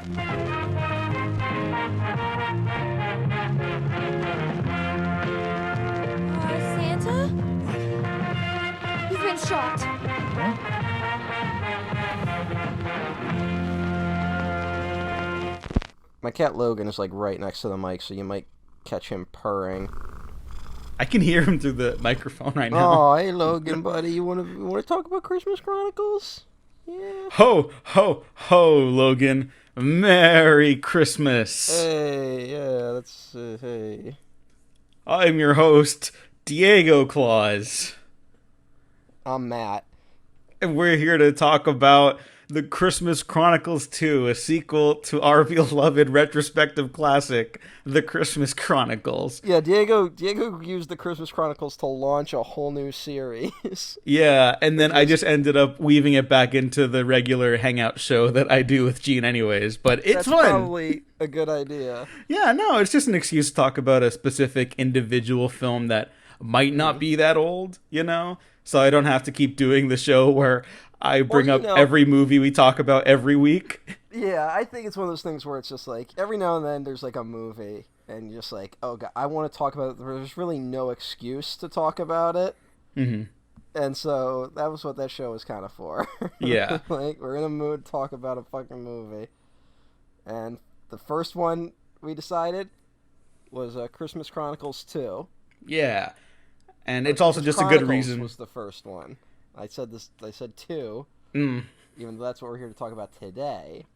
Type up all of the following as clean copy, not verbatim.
Santa? You've been shot. My cat Logan is like right next to the mic, so you might catch him purring. I can hear him through the microphone right now. Oh, hey Logan, buddy, you want to talk about Christmas Chronicles? Yeah. Ho, ho, ho, Logan. Merry Christmas. Hey, yeah, that's hey. I'm your host, Diego Claus. I'm Matt. And we're here to talk about The Christmas Chronicles 2, a sequel to our beloved retrospective classic, The Christmas Chronicles. Yeah, Diego used the Christmas Chronicles to launch a whole new series. Yeah, and then I just ended up weaving it back into the regular hangout show that I do with Gene anyways, but it's That's fun. probably a good idea. Yeah, no, it's just an excuse to talk about a specific individual film that might not be that old, you know? So I don't have to keep doing the show where I bring up every movie we talk about every week. Yeah, I think it's one of those things where it's just like, every now and then there's like a movie, and you're just like, oh God, I want to talk about it. There's really no excuse to talk about it. Mm-hmm. And so that was what that show was kind of for. Yeah. Like, we're in a mood to talk about a fucking movie. And the first one we decided was Christmas Chronicles 2. Yeah. And it's also just a good reason. Was the first one. I said 2. Mm. Even though that's what we're here to talk about today.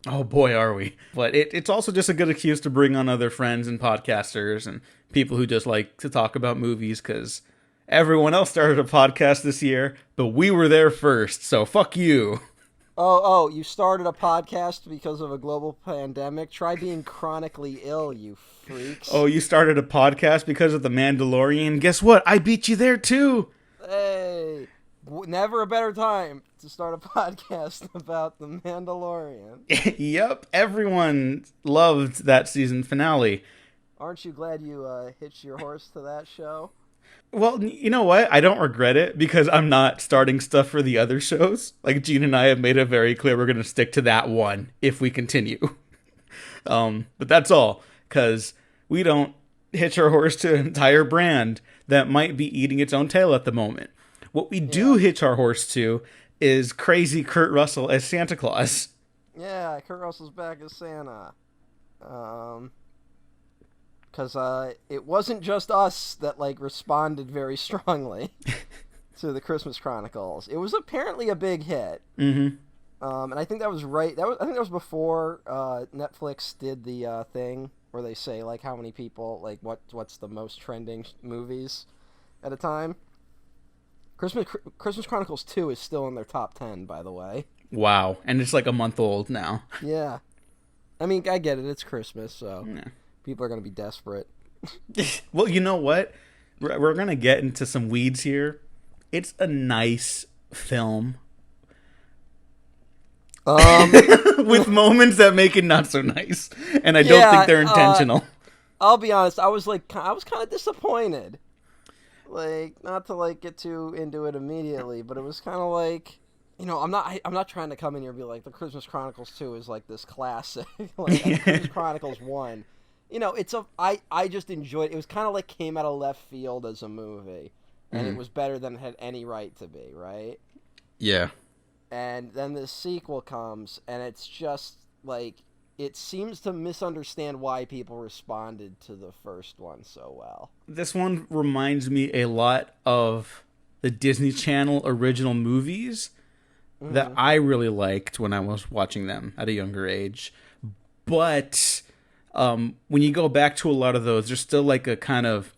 Oh boy, are we. But it's also just a good excuse to bring on other friends and podcasters and people who just like to talk about movies, because everyone else started a podcast this year, but we were there first, so fuck you. Oh, you started a podcast because of a global pandemic? Try being chronically ill, you freaks. Oh, you started a podcast because of The Mandalorian? Guess what? I beat you there too. Hey, never a better time to start a podcast about The Mandalorian. Yep, everyone loved that season finale. Aren't you glad you hitched your horse to that show? Well, you know what? I don't regret it because I'm not starting stuff for the other shows. Like, Gene and I have made it very clear we're going to stick to that one if we continue. But that's all, because we don't hitch our horse to an entire brand that might be eating its own tail at the moment. What we do hitch our horse to is crazy Kurt Russell as Santa Claus. Yeah, Kurt Russell's back as Santa. Because it wasn't just us that like responded very strongly to the Christmas Chronicles. It was apparently a big hit. Mm-hmm. And I think that was right. I think that was before Netflix did the thing where they say like how many people like what's the most trending movies at a time. Christmas Chronicles 2 is still in their top 10, by the way. Wow, and it's like a month old now. Yeah, I mean I get it. It's Christmas, so. Yeah. People are going to be desperate. Well, you know what? We're going to get into some weeds here. It's a nice film. With moments that make it not so nice. And I don't think they're intentional. I'll be honest. I was kind of disappointed. Like, not to like get too into it immediately, but it was kind of like, you know, I'm not trying to come in here and be like, the Christmas Chronicles 2 is like this classic. Like, Christmas Chronicles 1. You know, I just enjoyed it. It was kind of like came out of left field as a movie. And it was better than it had any right to be, right? Yeah. And then the sequel comes, and it's just, like, it seems to misunderstand why people responded to the first one so well. This one reminds me a lot of the Disney Channel original movies that I really liked when I was watching them at a younger age. But when you go back to a lot of those, there's still like a kind of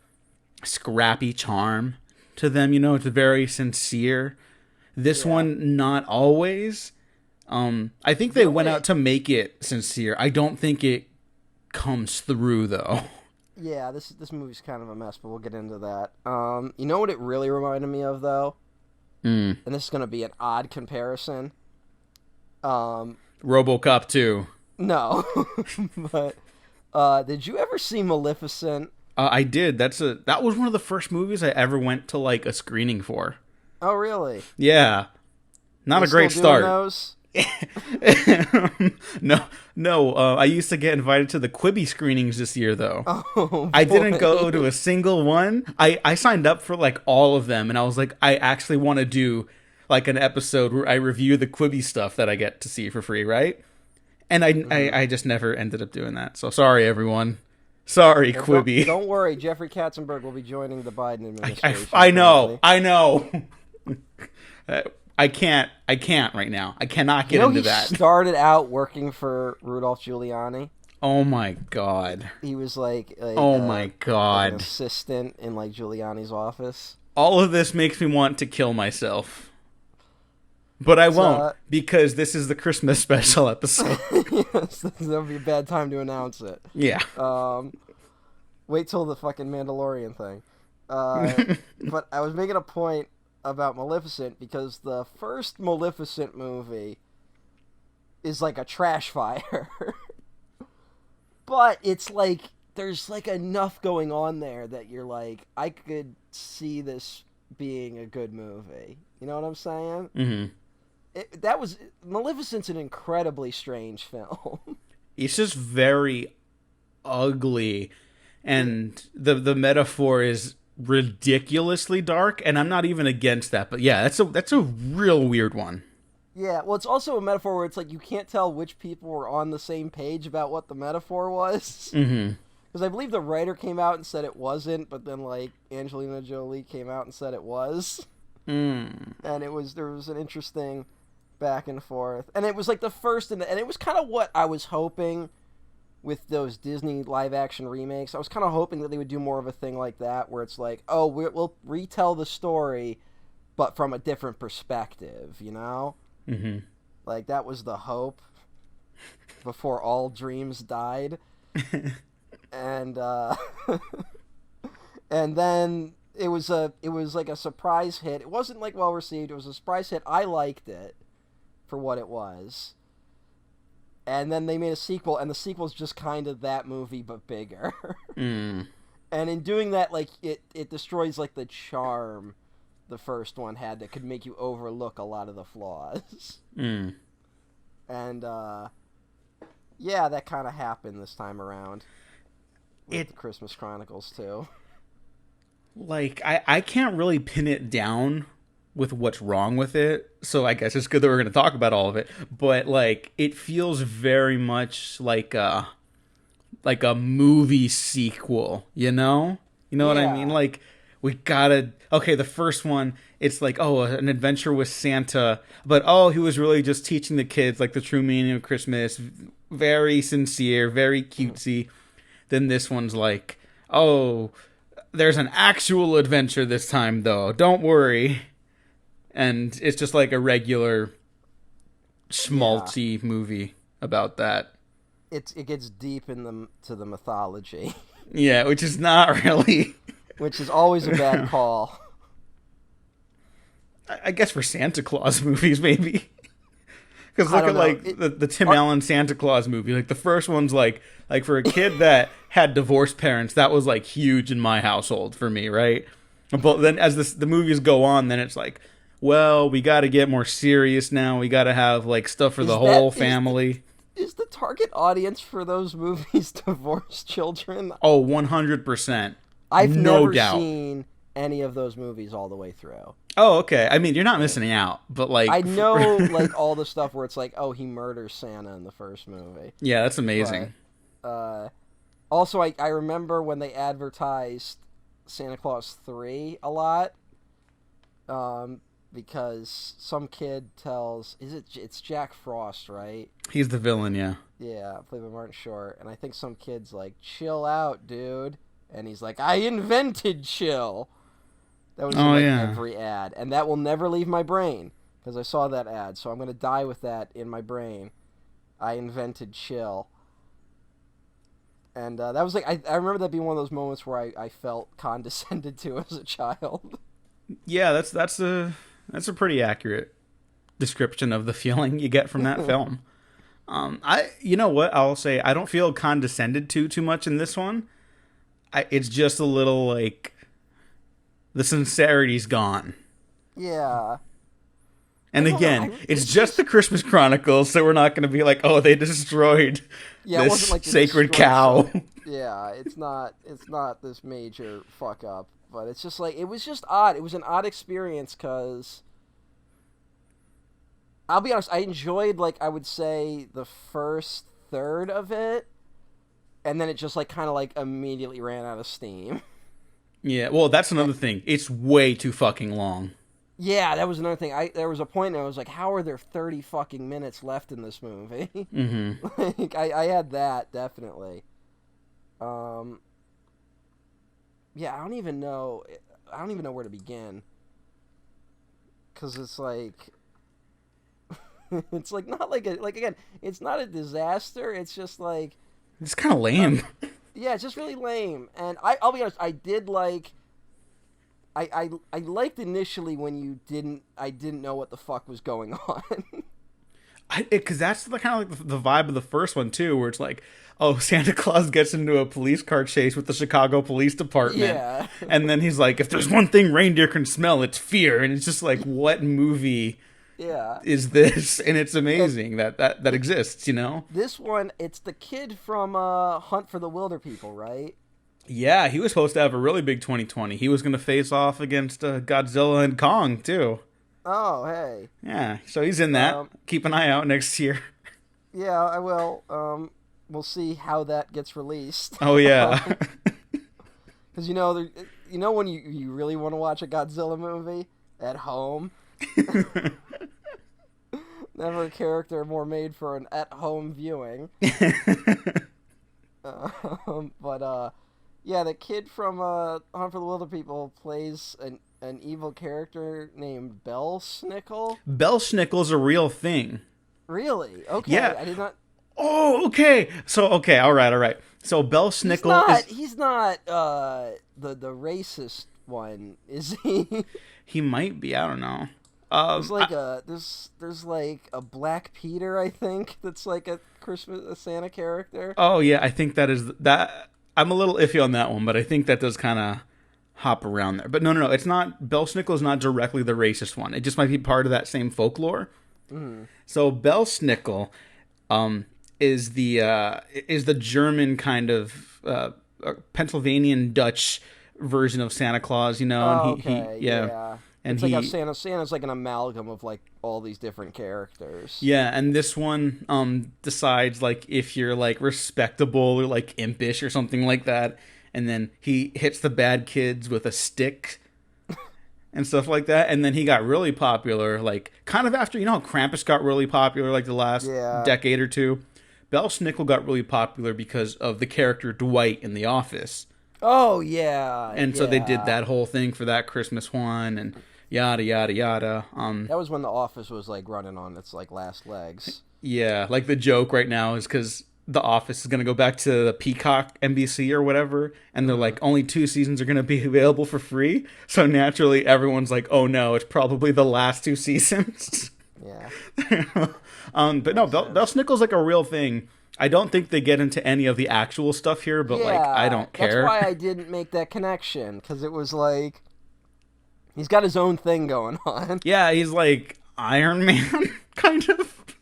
scrappy charm to them, you know, it's very sincere. This one, not always. I think they went out to make it sincere. I don't think it comes through, though. Yeah, this movie's kind of a mess, but we'll get into that. You know what it really reminded me of, though? And this is going to be an odd comparison. RoboCop 2. No. But did you ever see Maleficent? I did. That was one of the first movies I ever went to like a screening for. Oh, really? Yeah. Not a great start. Those? No, No, I used to get invited to the Quibi screenings this year, though. Oh, I didn't boy. go to a single one. I signed up for like all of them, and I was like, I actually want to do like an episode where I review the Quibi stuff that I get to see for free, right? And I just never ended up doing that. So sorry, everyone. Sorry, Well, Quibi. Don't worry, Jeffrey Katzenberg will be joining the Biden administration. I know. probably. I know. I can't right now. I cannot get into He that. started out working for Rudolph Giuliani. Oh my god. He was like Oh my like god. an assistant in like Giuliani's office. All of this makes me want to kill myself. But I won't, because this is the Christmas special episode. Yes, that'll be a bad time to announce it. Yeah. Wait till the fucking Mandalorian thing. But I was making a point about Maleficent because the first Maleficent movie is like a trash fire. But it's like there's like enough going on there that you're like, I could see this being a good movie. You know what I'm saying? Mm-hmm. Maleficent's an incredibly strange film. It's just very ugly, and the metaphor is ridiculously dark, and I'm not even against that, but yeah, that's a real weird one. Yeah, well, it's also a metaphor where it's like you can't tell which people were on the same page about what the metaphor was. Mm-hmm. Because I believe the writer came out and said it wasn't, but then like Angelina Jolie came out and said it was. Mm. And there was an interesting back and forth, and it was like the first and it was kind of what I was hoping with those Disney live action remakes. I was kind of hoping that they would do more of a thing like that, where it's like, oh, we'll retell the story, but from a different perspective, you know? Mm-hmm. Like that was the hope before all dreams died, and and then it was like a surprise hit. It wasn't like well received. It was a surprise hit. I liked it for what it was. And then they made a sequel, and the sequel's just kind of that movie but bigger. Mm. And in doing that, like it destroys like the charm the first one had that could make you overlook a lot of the flaws. Mm. And yeah, that kind of happened this time around with the Christmas Chronicles too. Like I can't really pin it down with what's wrong with it, so I guess it's good that we're going to talk about all of it, but like it feels very much like a movie sequel, you know what I mean? Like we gotta, okay, the first one, it's like, oh, an adventure with Santa, but oh, he was really just teaching the kids like the true meaning of Christmas, very sincere, very cutesy. Then this one's like, oh, there's an actual adventure this time though, don't worry. And it's just like a regular schmaltzy movie about that. It gets deep into the mythology. Yeah, which is not really... Which is always a bad call. I guess for Santa Claus movies, maybe. Because look at like the Tim Allen Santa Claus movie. Like the first one's like for a kid that had divorced parents, that was like huge in my household for me, right? But then as the movies go on, then it's like, well, we got to get more serious now. We got to have like stuff for the whole family. Is the target audience for those movies divorced children? Oh, 100%. I've no never doubt. seen any of those movies all the way through. Oh, okay. I mean, you're not missing out, but like... I know like all the stuff where it's like, oh, he murders Santa in the first movie. Yeah, that's amazing. But, also, I remember when they advertised Santa Claus 3 a lot. Because some kid tells... It's Jack Frost, right? He's the villain, yeah. Yeah, played by Martin Short. And I think some kid's like, chill out, dude. And he's like, I invented chill. That was in every ad. And that will never leave my brain. Because I saw that ad. So I'm going to die with that in my brain. I invented chill. And that was like... I remember that being one of those moments where I felt condescended to as a child. Yeah, that's a pretty accurate description of the feeling you get from that film. You know what I'll say, I don't feel condescended to too much in this one. It's just a little like the sincerity's gone. Yeah. And I don't know, again, it's just the Christmas Chronicles, so we're not going to be like, oh, they destroyed Yeah, it this wasn't like they sacred destroyed cow. Yeah, it's not this major fuck up, but it's just like it was just odd. It was an odd experience because I'll be honest, I enjoyed like I would say the first third of it, and then it just like kind of like immediately ran out of steam. Yeah, well, that's another thing. It's way too fucking long. Yeah, that was another thing. There was a point where I was like, how are there 30 fucking minutes left in this movie? Mm-hmm. Like I had that definitely. Yeah, I don't even know where to begin. Cuz it's like it's like not like again, it's not a disaster, it's just like It's kind of lame. yeah, it's just really lame. And I'll be honest, I did like I liked initially when I didn't know what the fuck was going on. Because that's the kind of like the vibe of the first one too, where it's like, oh, Santa Claus gets into a police car chase with the Chicago Police Department, Yeah. and then he's like, if there's one thing reindeer can smell, it's fear, and it's just like, what movie Yeah. is this? And it's amazing that exists, you know? This one, it's the kid from Hunt for the Wilder People, right? Yeah, he was supposed to have a really big 2020. He was going to face off against Godzilla and Kong too. Oh, hey. Yeah, so he's in that. Keep an eye out next year. Yeah, I will. We'll see how that gets released. Oh yeah. Because when you really want to watch a Godzilla movie at home. Never a character more made for an at-home viewing. But yeah, the kid from Hunt for the Wilder People plays an evil character named Bell Snickle. Bell Schnickel's a real thing. Really? Okay. Yeah. I did not. Oh, okay. So, okay, all right. So Bell Snickle He's not the racist one, is he? He might be. I don't know. There's like there's like a Black Peter, I think, that's like a Santa character. Oh yeah, I think that is that. I'm a little iffy on that one, but I think that does kind of hop around there. But no, it's not. Bell Snickle is not directly the racist one. It just might be part of that same folklore. Mm. So Bell Snickle, is the German kind of Pennsylvanian Dutch version of Santa Claus, you know? And okay, yeah. And it's like how Santa's like an amalgam of like all these different characters. Yeah, and this one decides like if you're like respectable or like impish or something like that, and then he hits the bad kids with a stick and stuff like that, and then he got really popular like kind of after, you know how Krampus got really popular like the last decade or two. Bell Snickle got really popular because of the character Dwight in The Office. Oh yeah. And so they did that whole thing for that Christmas one and yada yada yada. That was when The Office was like running on its like last legs. Yeah, like the joke right now is because The Office is going to go back to the Peacock NBC or whatever, and they're like, only 2 seasons are going to be available for free. So naturally, everyone's like, oh no, it's probably the last 2 seasons. Yeah. But no, Bell Snickle's like a real thing. I don't think they get into any of the actual stuff here, but like, I don't care. That's why I didn't make that connection, because it was like, he's got his own thing going on. Yeah, he's like Iron Man, kind of.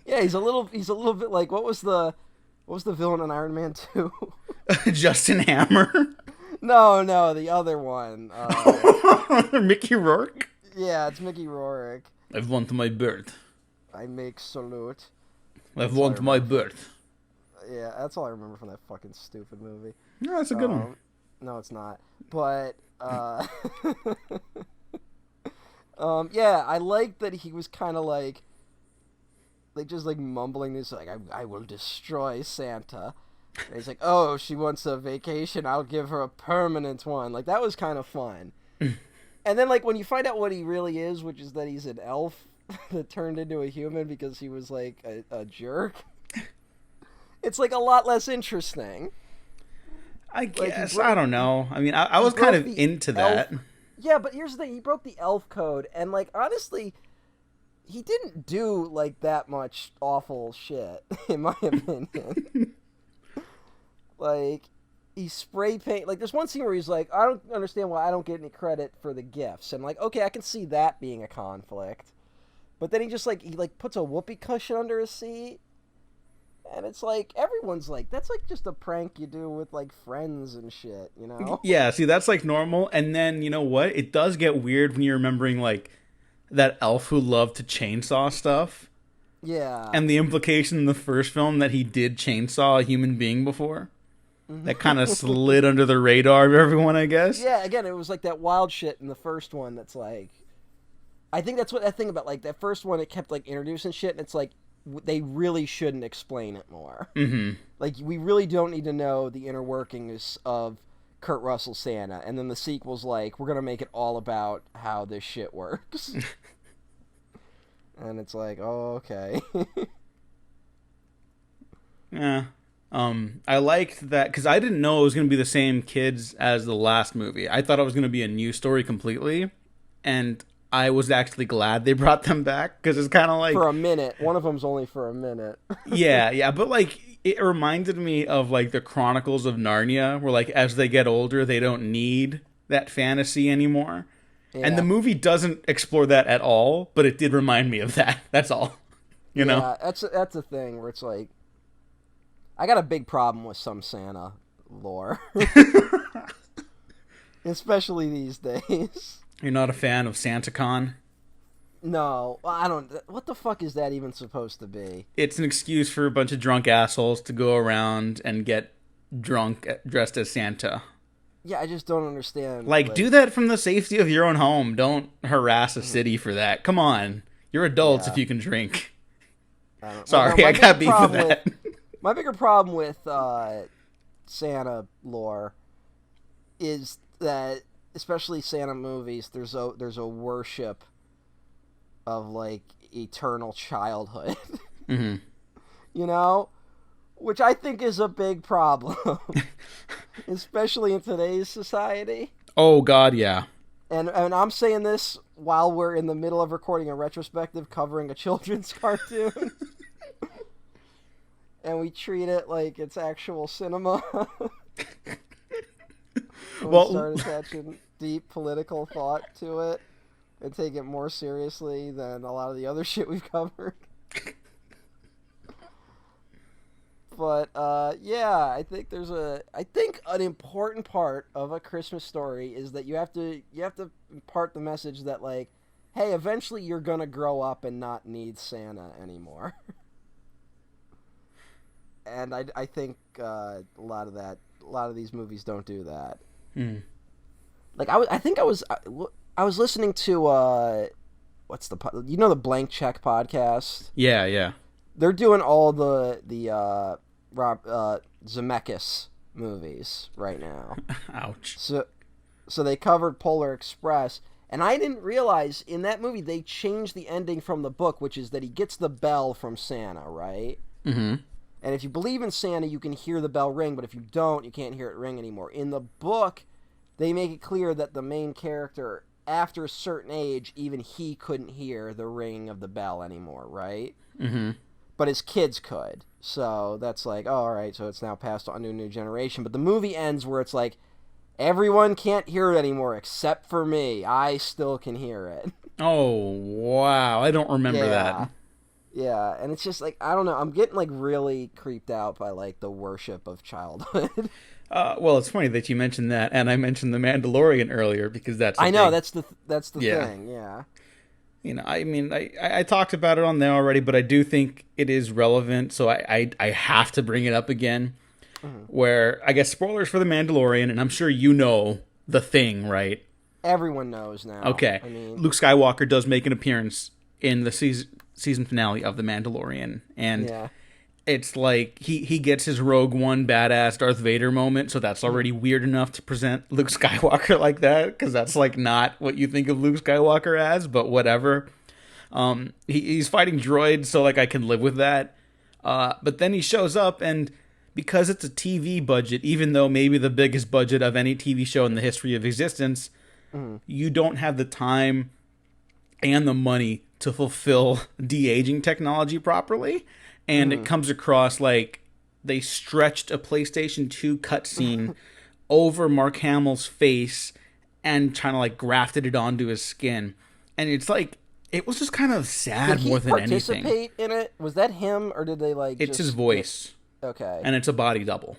Yeah, he's a little bit like, what was the villain in Iron Man 2? Justin Hammer. No, the other one. Mickey Rourke. Yeah, it's Mickey Rourke. I want my bird. I make salute. I want my bird. Yeah, that's all I remember from that fucking stupid movie. No, that's a good one. No, it's not. But yeah, I liked that he was kind of like just like mumbling this like I will destroy Santa. And he's like, oh, she wants a vacation, I'll give her a permanent one. Like, that was kind of fun. And then like when you find out what he really is, which is that he's an elf that turned into a human because he was like a jerk, it's like a lot less interesting. I guess. I don't know. I mean, I was kind of into that. Yeah, but here's the thing. He broke the elf code, and like, honestly, he didn't do like that much awful shit, in my opinion. Like, he spray paint. Like, there's one scene where he's like, I don't understand why I don't get any credit for the gifts. And like, okay, I can see that being a conflict. But then he puts a whoopee cushion under his seat. And it's like, everyone's like, that's like just a prank you do with like friends and shit, you know? Yeah, see, that's like normal. And then, you know what? It does get weird when you're remembering like that elf who loved to chainsaw stuff. Yeah. And the implication in the first film that he did chainsaw a human being before. That kind of slid under the radar of everyone, I guess. Yeah, again, it was like that wild shit in the first one that's like... I think that's what I think about, like, that first one, it kept like introducing shit, and it's like, they really shouldn't explain it more. Mm-hmm. Like, we really don't need to know the inner workings of Kurt Russell Santa. And then the sequel's like, we're going to make it all about how this shit works. And it's like, oh, okay. Yeah. I liked that, because I didn't know it was going to be the same kids as the last movie. I thought it was going to be a new story completely. And I was actually glad they brought them back, because it's kind of like... For a minute. One of them's only for a minute. yeah, but like, it reminded me of like the Chronicles of Narnia, where like as they get older, they don't need that fantasy anymore. Yeah. And the movie doesn't explore that at all, but it did remind me of that. That's all. You know? Yeah, that's a thing where it's like... I got a big problem with some Santa lore. Especially these days. You're not a fan of SantaCon? No, I don't... What the fuck is that even supposed to be? It's an excuse for a bunch of drunk assholes to go around and get drunk dressed as Santa. Yeah, I just don't understand. Like, do that from the safety of your own home. Don't harass a city for that. Come on. You're adults if you can drink. Sorry, I got beef with that. My bigger problem with Santa lore is that, especially Santa movies, there's a worship of like eternal childhood. Mm-hmm. You know, which I think is a big problem, especially in today's society. Oh God, yeah. And I'm saying this while we're in the middle of recording a retrospective covering a children's cartoon. And we treat it like it's actual cinema. We start attaching deep political thought to it and take it more seriously than a lot of the other shit we've covered. But yeah, I think an important part of A Christmas Story is that you have to impart the message that, like, hey, eventually you're gonna grow up and not need Santa anymore. And I think a lot of these movies don't do that. Like I was listening to what's the the Blank Check podcast? Yeah. They're doing all the Zemeckis movies right now. Ouch. So they covered Polar Express, and I didn't realize in that movie they changed the ending from the book, which is that he gets the bell from Santa, right? Mm-hmm. And if you believe in Santa, you can hear the bell ring, but if you don't, you can't hear it ring anymore. In the book, they make it clear that the main character, after a certain age, even he couldn't hear the ring of the bell anymore, right? Mm-hmm. But his kids could. So that's like, oh, all right, so it's now passed on to a new generation. But the movie ends where it's like, everyone can't hear it anymore except for me. I still can hear it. Oh, wow. I don't remember that. Yeah, and it's just like, I don't know, I'm getting like really creeped out by like the worship of childhood. Well, it's funny that you mentioned that, and I mentioned The Mandalorian earlier because that's that's the thing, yeah. You know, I mean, I talked about it on there already, but I do think it is relevant, so I have to bring it up again. Mm-hmm. Where, I guess, spoilers for The Mandalorian, and I'm sure you know the thing, right? Everyone knows now. Okay. I mean, Luke Skywalker does make an appearance in the season finale of The Mandalorian, and it's like he gets his Rogue One badass Darth Vader moment, so that's already weird enough to present Luke Skywalker like that, because that's like not what you think of Luke Skywalker as, but whatever. He's fighting droids, so like I can live with that. But then he shows up, and because it's a TV budget, even though maybe the biggest budget of any TV show in the history of existence, you don't have the time and the money to fulfill de-aging technology properly. And it comes across like they stretched a PlayStation 2 cutscene over Mark Hamill's face and kind of like grafted it onto his skin. And it's like, It was just kind of Did sad he more than anything. participate in it? Was that him, or did they like? It's just his voice, Okay. and it's a body double.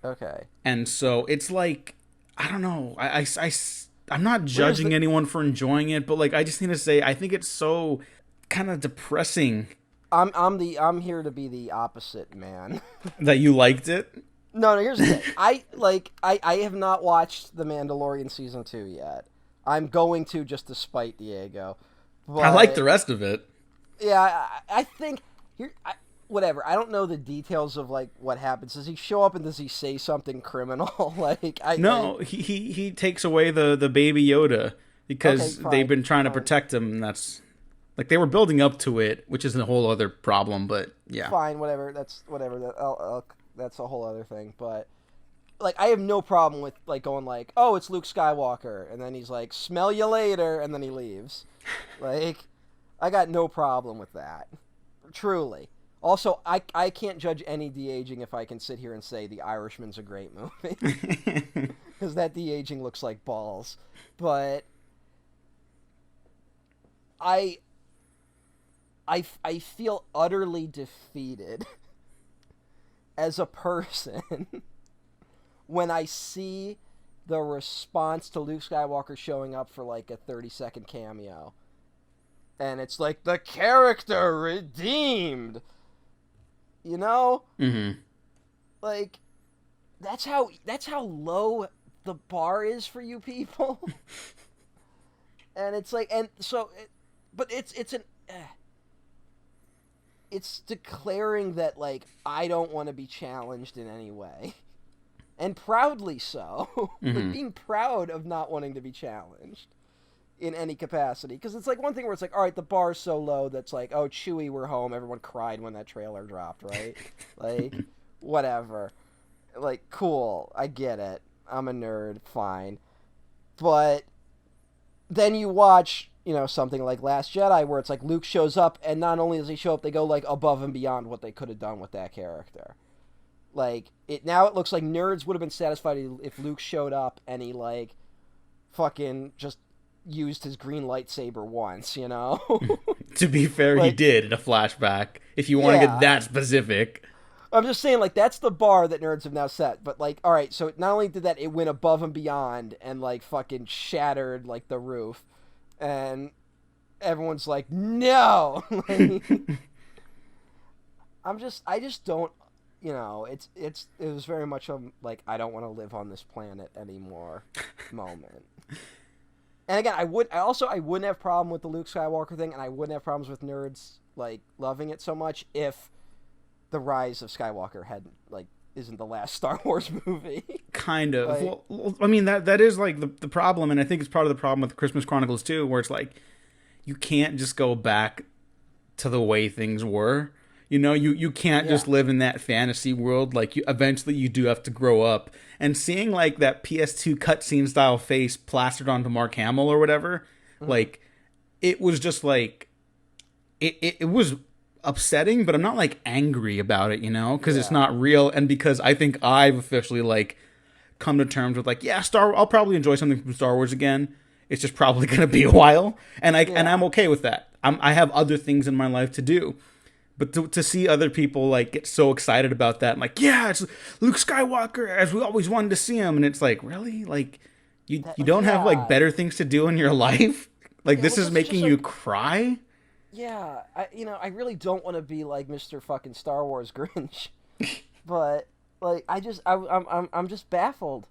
Okay. And so it's like, I don't know. I'm not Where's judging the? anyone for enjoying it, but like, I just need to say, I think it's so kind of depressing I'm here to be the opposite man. that you liked it. No, here's the thing. I have not watched The Mandalorian season 2 yet. I'm going to, just to spite Diego. But I like the rest of it. yeah, I think whatever. I don't know the details of like what happens. Does he show up and does he say something criminal? No, he takes away the baby Yoda because Okay, fine, they've been trying to fine. protect him. And that's like they were building up to it, which is a whole other problem. But yeah, Fine, whatever. That's whatever. That's a whole other thing. But like, I have no problem with like going like, oh, it's Luke Skywalker, and then he's like, smell you later, and then he leaves. Like, I got no problem with that. Truly. Also, I can't judge any de-aging if I can sit here and say The Irishman's a great movie. Because that de-aging looks like balls. But I feel utterly defeated as a person when I see the response to Luke Skywalker showing up for like a 30-second cameo. And it's like, the character redeemed. You know? mm-hmm. Like, that's how low the bar is for you people. And it's like, and so, but it's declaring that, like, I don't want to be challenged in any way. And proudly so. Mm-hmm. Like, being proud of not wanting to be challenged in any capacity. Because it's like one thing where it's like, all right, the bar's so low that's like, oh, Chewie, we're home. Everyone cried when that trailer dropped, right? Like, whatever. Like, cool. I get it. I'm a nerd. Fine. But then you watch, you know, something like Last Jedi where it's like Luke shows up, and not only does he show up, they go like above and beyond what they could have done with that character. Like, it looks like nerds would have been satisfied if Luke showed up and he like fucking just used his green lightsaber once, you know? To be fair, he Like, did in a flashback. If you want to yeah. get that specific. I'm just saying, like, that's the bar that nerds have now set. But, like, all right, so not only did that, it went above and beyond and, like, fucking shattered, like, the roof. And everyone's like, no! Like, I just don't, you know, it was very much a, like, I don't want to live on this planet anymore moment. And again, I wouldn't have problem with the Luke Skywalker thing, and I wouldn't have problems with nerds, like, loving it so much if The Rise of Skywalker isn't the last Star Wars movie. Kind of. Like, well, I mean, that is like the problem, and I think it's part of the problem with Christmas Chronicles too, where it's like you can't just go back to the way things were. You know, you can't just live in that fantasy world. Like, eventually you do have to grow up. And seeing like that PS2 cutscene style face plastered onto Mark Hamill or whatever, like, it was just like it was upsetting, but I'm not like angry about it, you know, because it's not real, and because I think I've officially like come to terms with like, yeah, I'll probably enjoy something from Star Wars again. It's just probably gonna be a while, and I'm okay with that. I have other things in my life to do, but to see other people like get so excited about that, and like, yeah, it's Luke Skywalker as we always wanted to see him, and it's like, really, like you don't have like better things to do in your life? Like, this is making you cry? Yeah, I really don't want to be like Mr. fucking Star Wars Grinch, but like I'm just baffled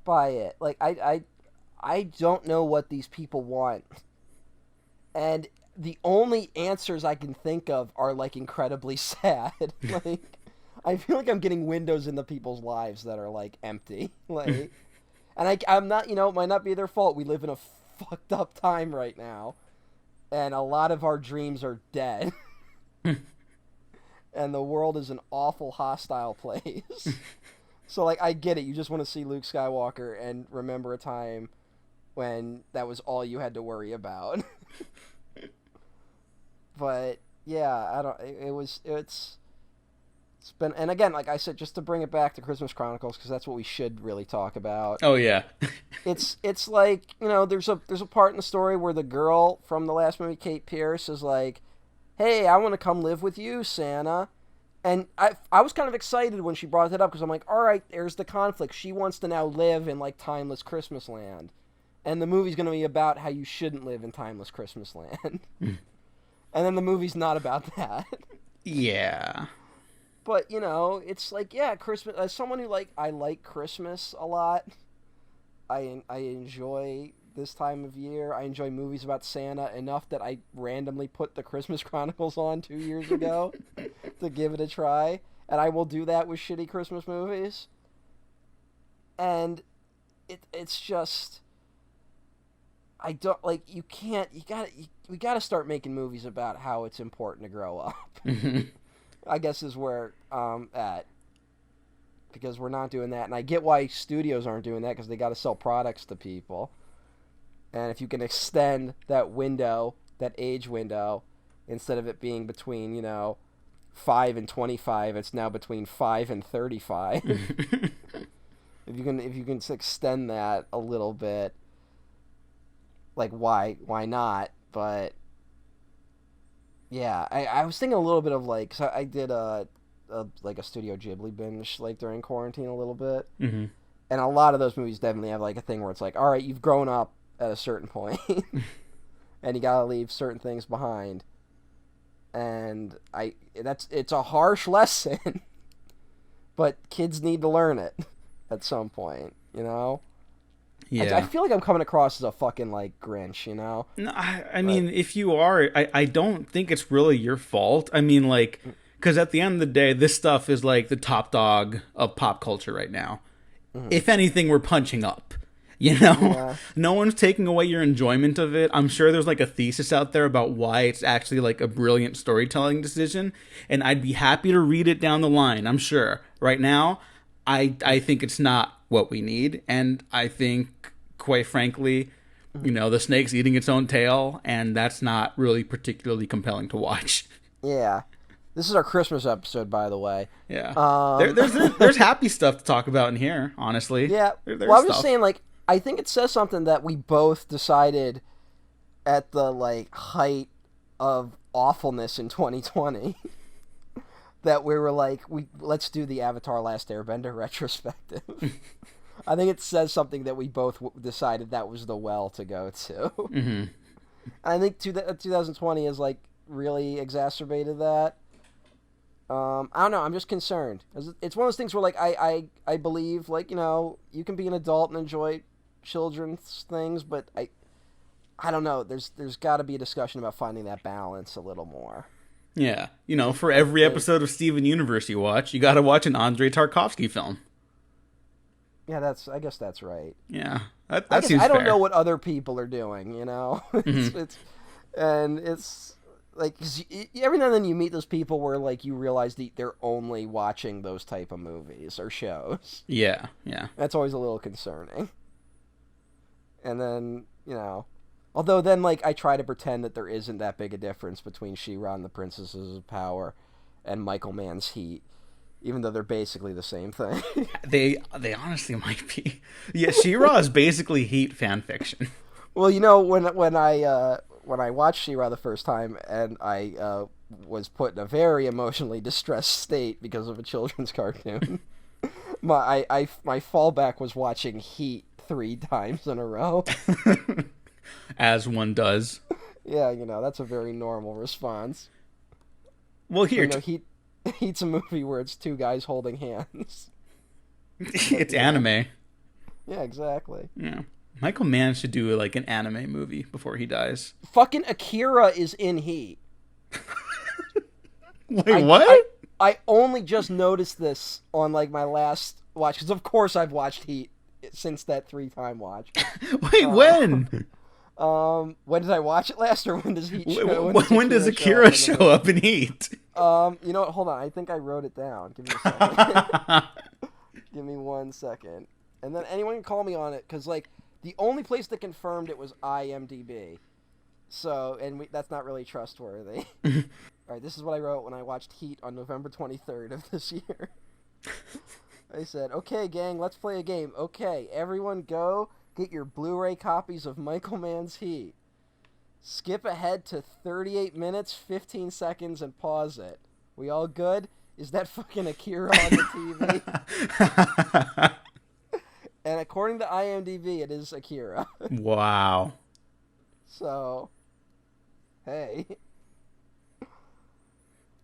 by it. Like, I don't know what these people want, and the only answers I can think of are like incredibly sad. Like, I feel like I'm getting windows into people's lives that are like empty. Like, and I'm not, you know, it might not be their fault. We live in a fucked up time right now. And a lot of our dreams are dead. And the world is an awful, hostile place. So, like, I get it. You just want to see Luke Skywalker and remember a time when that was all you had to worry about. But, yeah, it's been, and again, like I said, just to bring it back to Christmas Chronicles, because that's what we should really talk about. Oh yeah. It's like, you know, there's a part in the story where the girl from the last movie, Kate Pierce, is like, "Hey, I want to come live with you, Santa." And I was kind of excited when she brought it up, because I'm like, all right, there's the conflict. She wants to now live in, like, timeless Christmas land. And the movie's going to be about how you shouldn't live in timeless Christmas land. And then the movie's not about that. Yeah. But, you know, it's like, yeah, Christmas, as someone who, like, I like Christmas a lot. I enjoy this time of year. I enjoy movies about Santa enough that I randomly put the Christmas Chronicles on 2 years ago to give it a try. And I will do that with shitty Christmas movies. And it's just, I don't, like, we gotta start making movies about how it's important to grow up. I guess is where I'm at. Because we're not doing that. And I get why studios aren't doing that, because they gotta sell products to people. And if you can extend that window, that age window, instead of it being between, you know, 5 and 25, it's now between 5 and 35. If you can extend that a little bit, like, why not? But yeah, I was thinking a little bit of, like, so I did a Studio Ghibli binge, like, during quarantine a little bit. Mm-hmm. And a lot of those movies definitely have, like, a thing where it's like, all right, you've grown up at a certain point, and you gotta leave certain things behind. And it's a harsh lesson, but kids need to learn it at some point, you know? Yeah. I feel like I'm coming across as a fucking, like, Grinch, you know? No, I mean, if you are, I don't think it's really your fault. I mean, like, because at the end of the day, this stuff is, like, the top dog of pop culture right now. Mm-hmm. If anything, we're punching up. You know, yeah. No one's taking away your enjoyment of it. I'm sure there's, like, a thesis out there about why it's actually, like, a brilliant storytelling decision, and I'd be happy to read it down the line, I'm sure. Right now, I think it's not what we need, and I think, quite frankly, you know, the snake's eating its own tail, and that's not really particularly compelling to watch. Yeah. This is our Christmas episode, by the way. Yeah. There's happy stuff to talk about in here, honestly. Yeah. Well, I was just saying, like, I think it says something that we both decided at the, like, height of awfulness in 2020 that we were like, let's do the Avatar Last Airbender retrospective. I think it says something that we both decided that was the well to go to. Mm-hmm. I think 2020 has, like, really exacerbated that. I don't know. I'm just concerned. It's one of those things where, like, I believe, like, you know, you can be an adult and enjoy children's things, but I don't know. There's got to be a discussion about finding that balance a little more. Yeah, you know, for every episode of Steven Universe you watch, you got to watch an Andrei Tarkovsky film. Yeah, I guess that's right. Yeah, that seems I don't fair. know what other people are doing. You know, it's like, 'cause every now and then you meet those people where, like, you realize they're only watching those type of movies or shows. Yeah. That's always a little concerning. And then, you know, although then, like, I try to pretend that there isn't that big a difference between She-Ra and the Princesses of Power and Michael Mann's Heat, even though they're basically the same thing. They honestly might be. Yeah, She-Ra is basically Heat fan fiction. Well, you know, when I watched She-Ra the first time, and I was put in a very emotionally distressed state because of a children's cartoon, my fallback was watching Heat 3 times in a row. As one does. Yeah, you know, that's a very normal response. Well, here... Heat's a movie where it's two guys holding hands. It's anime. Yeah, exactly. Yeah. Michael Mann should do, like, an anime movie before he dies. Fucking Akira is in Heat. Wait, what? I only just noticed this on, like, my last watch, because of course I've watched Heat since that 3-time watch. Wait, when? When did I watch it last, or when does Heat show? When does Akira show up in Heat? You know what? Hold on. I think I wrote it down. Give me a second. Give me 1 second. And then anyone can call me on it, because, like, the only place that confirmed it was IMDb. So, and that's not really trustworthy. All right, this is what I wrote when I watched Heat on November 23rd of this year. I said, okay, gang, let's play a game. Okay, everyone go get your Blu-ray copies of Michael Mann's Heat. Skip ahead to 38 minutes, 15 seconds, and pause it. We all good? Is that fucking Akira on the TV? And according to IMDb, it is Akira. Wow. So, hey.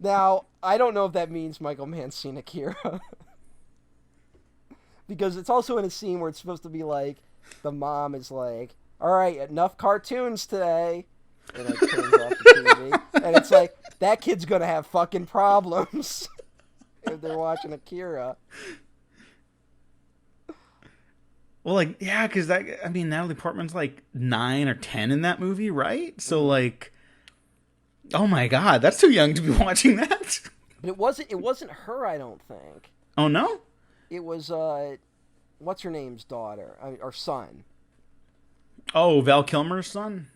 Now, I don't know if that means Michael Mann's seen Akira. Because it's also in a scene where it's supposed to be like, the mom is like, all right, enough cartoons today. And like turns off the TV. And it's like, that kid's gonna have fucking problems if they're watching Akira. Well, like, yeah, because Natalie Portman's like 9 or 10 in that movie, right? So, like, oh my god, that's too young to be watching that. It wasn't her, I don't think. Oh, no? It was, what's her name's daughter? Or son. Oh, Val Kilmer's son?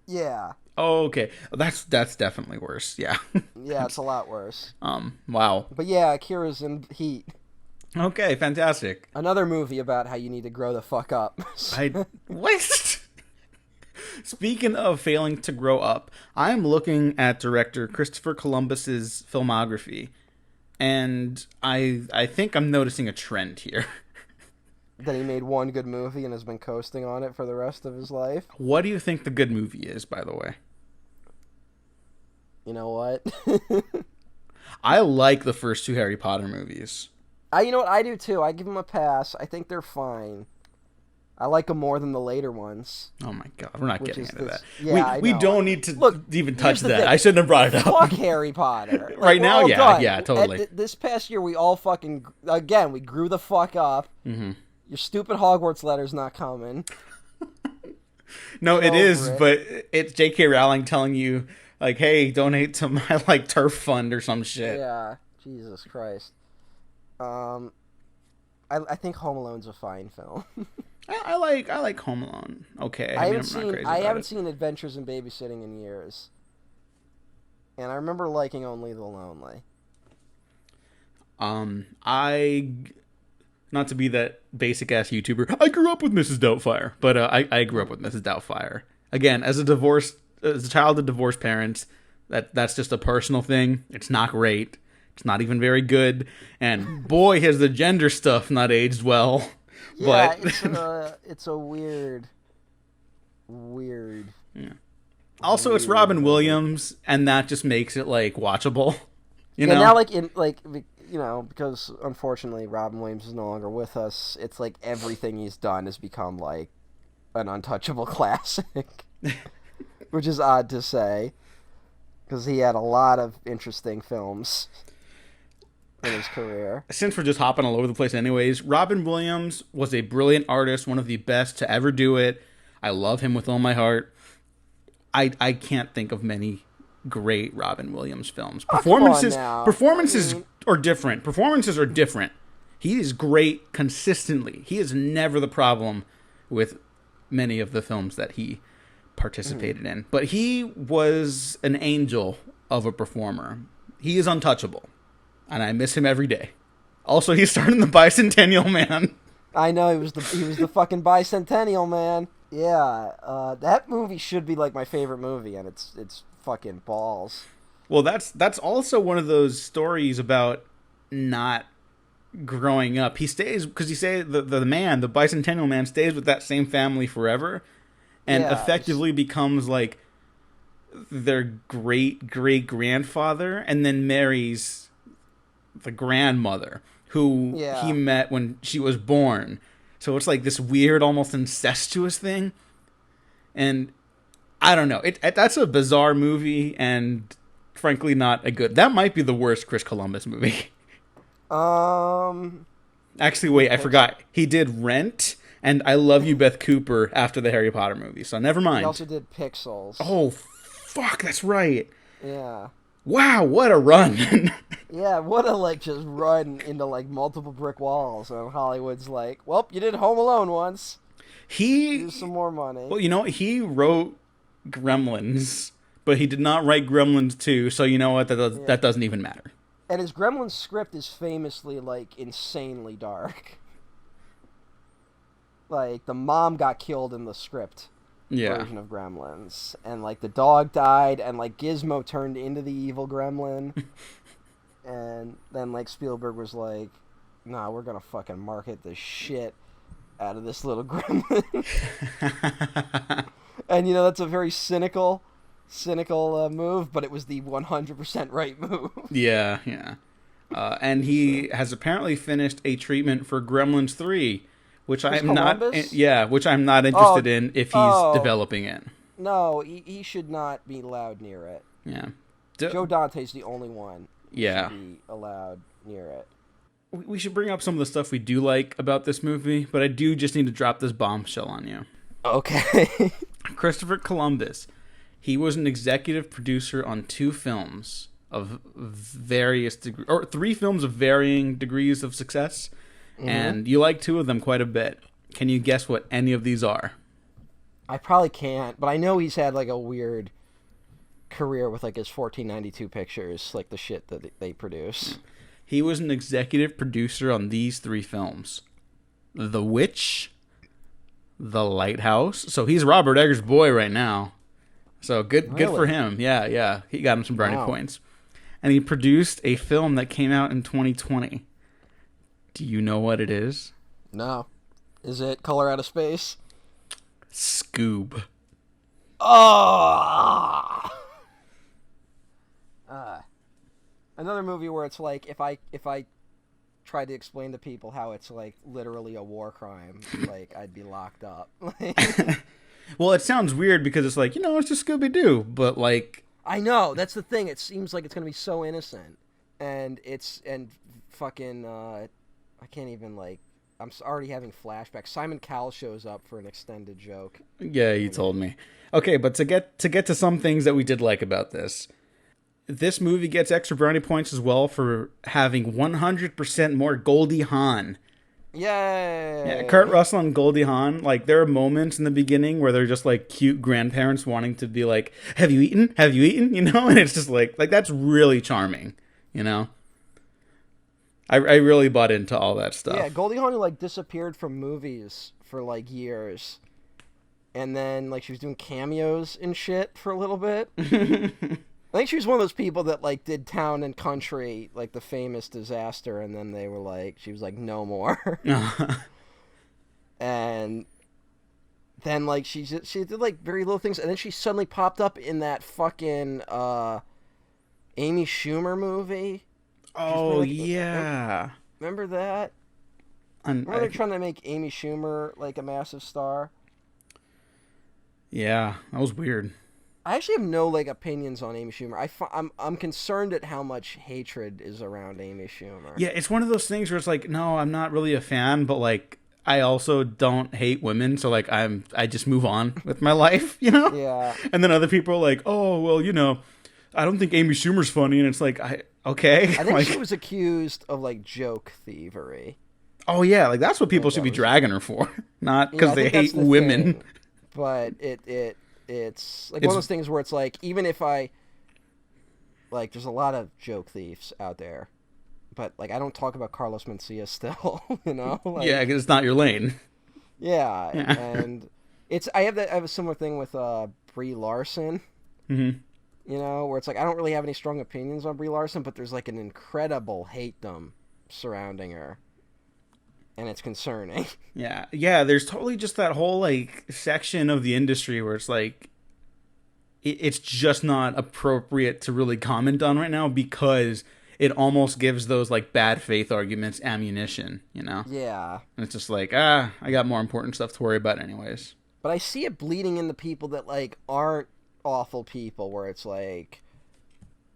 Yeah. Oh, okay. That's definitely worse, yeah. Yeah, it's a lot worse. Wow. But yeah, Akira's in Heat. Okay, fantastic. Another movie about how you need to grow the fuck up. What? Speaking of failing to grow up, I'm looking at director Christopher Columbus's filmography, and I think I'm noticing a trend here. That he made one good movie and has been coasting on it for the rest of his life. What do you think the good movie is, by the way? You know what? I like the first 2 Harry Potter movies. You know what? I do too. I give them a pass. I think they're fine. I like them more than the later ones. Oh my god, we're not getting into that. Yeah, we don't need to even touch that. Thing. I shouldn't have brought it up. Fuck Harry Potter. Like, right now, yeah, totally. This past year, we all fucking, again, we grew the fuck up. Mm-hmm. Your stupid Hogwarts letter's not coming. No, it is, it. but it's J.K. Rowling telling you, like, hey, donate to my, like, turf fund or some shit. Yeah, Jesus Christ. I think Home Alone's a fine film. I like Home Alone. Okay, I haven't seen Adventures in Babysitting in years, and I remember liking Only the Lonely. Not to be that basic ass YouTuber, I grew up with Mrs. Doubtfire, but I grew up with Mrs. Doubtfire. Again, as a child of divorced parents, that's just a personal thing. It's not great. It's not even very good, and boy, has the gender stuff not aged well. Yeah, but it's a weird. Yeah. Also, it's Robin Williams, and that just makes it like watchable. You know? Now because unfortunately Robin Williams is no longer with us. It's like everything he's done has become like an untouchable classic, which is odd to say, because he had a lot of interesting films in his career. Since we're just hopping all over the place anyways, Robin Williams was a brilliant artist, one of the best to ever do it. I love him with all my heart. I can't think of many great Robin Williams films. Performances are different. Performances are different. He is great consistently. He is never the problem with many of the films that he participated in. But he was an angel of a performer. He is untouchable. And I miss him every day. Also, he starred in the Bicentennial Man. I know, he was the fucking Bicentennial Man. Yeah, that movie should be like my favorite movie, and it's fucking balls. Well, that's also one of those stories about not growing up. He stays, because you say the Bicentennial Man stays with that same family forever, and effectively becomes like their great grandfather, and then marries the grandmother who he met when she was born. So it's like this weird, almost incestuous thing. And I don't know. That's a bizarre movie, and frankly not a good... That might be the worst Chris Columbus movie. Actually, wait, I forgot. He did Rent and I Love You, Beth Cooper after the Harry Potter movie. So never mind. He also did Pixels. Oh, fuck, that's right. Yeah. Wow, what a run. Yeah, what a, just run into, multiple brick walls. And Hollywood's like, well, you did Home Alone once. Here's some more money. Well, he wrote Gremlins, but he did not write Gremlins 2, so you know what? That doesn't even matter. And his Gremlins script is famously, like, insanely dark. Like, the mom got killed in the script version of Gremlins. And, like, the dog died, and, like, Gizmo turned into the evil gremlin. And then, like, Spielberg was like, nah, we're gonna fucking market the shit out of this little gremlin. And, you know, that's a very cynical move, but it was the 100% right move. Yeah. And he has apparently finished a treatment for Gremlins 3, which I'm not interested in if he's developing it. No, he should not be allowed near it. Yeah. Joe Dante's the only one who should be allowed near it. We should bring up some of the stuff we do like about this movie, but I do just need to drop this bombshell on you. Okay. Christopher Columbus. He was an executive producer on 2 films of various degrees, or 3 films of varying degrees of success, and you like 2 of them quite a bit. Can you guess what any of these are? I probably can't, but I know he's had like a weird career with like his 1492 pictures, like the shit that they produce. He was an executive producer on these 3 films: The Witch, The Lighthouse. So he's Robert Eggers' boy right now. So good for him. Yeah. He got him some brownie points. And he produced a film that came out in 2020. Do you know what it is? No. Is it Color Out of Space? Scoob. Oh! Another movie where it's like, if I tried to explain to people how it's like literally a war crime, like I'd be locked up. Well, it sounds weird because it's like, it's just Scooby-Doo, but like... I know, that's the thing. It seems like it's going to be so innocent. And fucking, I can't even, like, I'm already having flashbacks. Simon Cowell shows up for an extended joke. Yeah, you told me. Okay, but to get to some things that we did like about this movie gets extra brownie points as well for having 100% more Goldie Hawn. Yay! Yeah, Kurt Russell and Goldie Hawn, like, there are moments in the beginning where they're just, like, cute grandparents wanting to be like, have you eaten? Have you eaten? You know? And it's just, like that's really charming, you know? I really bought into all that stuff. Yeah, Goldie Hawn, like, disappeared from movies for, like, years. And then, like, she was doing cameos and shit for a little bit. I think she was one of those people that, like, did Town and Country, like, the famous disaster, and then they were like, she was like, no more. And then, like, she did, like, very little things, and then she suddenly popped up in that fucking Amy Schumer movie. Oh, yeah. Remember that? Remember they're trying to make Amy Schumer, like, a massive star? Yeah, that was weird. I actually have no, like, opinions on Amy Schumer. I'm concerned at how much hatred is around Amy Schumer. Yeah, it's one of those things where it's like, no, I'm not really a fan, but, like, I also don't hate women, so, like, I just move on with my life, you know? Yeah. And then other people are like, oh, well, I don't think Amy Schumer's funny, and it's like, okay. I think like, she was accused of, like, joke thievery. Oh, yeah, like, that's what people should be dragging her for, not because they hate women. Thing. But it's like one of those things where it's like, even if like, there's a lot of joke thieves out there, but, like, I don't talk about Carlos Mencia still, you know? Like, yeah, because it's not your lane. Yeah, and I have a similar thing with Brie Larson. Mm-hmm. You know, where it's like, I don't really have any strong opinions on Brie Larson, but there's, like, an incredible hate-dom surrounding her. And it's concerning. Yeah, there's totally just that whole, like, section of the industry where it's like, it's just not appropriate to really comment on right now because it almost gives those, like, bad faith arguments ammunition, you know? Yeah. And it's just like, I got more important stuff to worry about anyways. But I see it bleeding into people that, like, aren't awful people, where it's like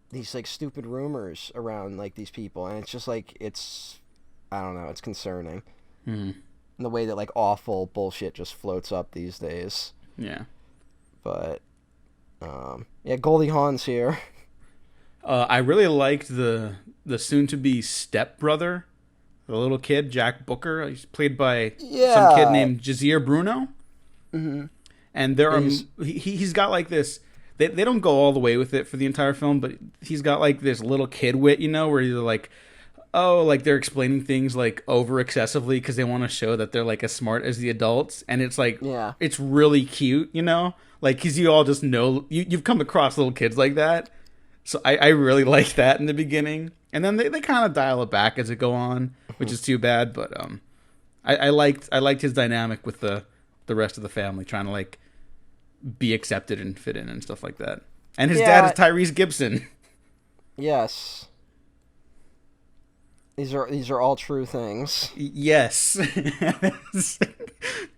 these, like, stupid rumors around, like, these people, and it's just like, I don't know, it's concerning. Mm-hmm. The way that, like, awful bullshit just floats up these days. Yeah. But yeah, Goldie Hawn's here. I really liked the soon-to-be stepbrother, the little kid, Jack Booker. He's played by some kid named Jazier Bruno. Mm-hmm. And he's got, like, this they don't go all the way with it for the entire film, but he's got like this little kid wit, you know, where you're like, oh, like they're explaining things like over excessively because they want to show that they're like as smart as the adults, and it's like, it's really cute, you know, like because you all just know you've come across little kids like that, so I really like that in the beginning, and then they kind of dial it back as it go on, which is too bad, but I liked his dynamic with the rest of the family trying to like be accepted and fit in and stuff like that, and his dad is Tyrese Gibson. Yes. These are all true things. Yes.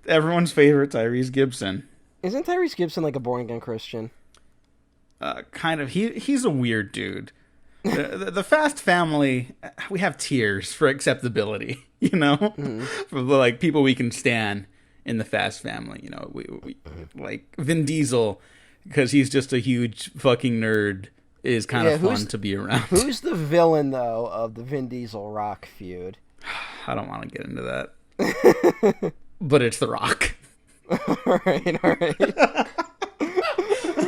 Everyone's favorite Tyrese Gibson. Isn't Tyrese Gibson like a born-again Christian? Kind of. He's a weird dude. The Fast family, we have tiers for acceptability, you know? Mm-hmm. For the like people we can stand in the Fast family, you know? We like Vin Diesel, because he's just a huge fucking nerd, is kind of fun to be around. Who's the villain, though, of the Vin Diesel-Rock feud? I don't want to get into that. But it's The Rock. All right.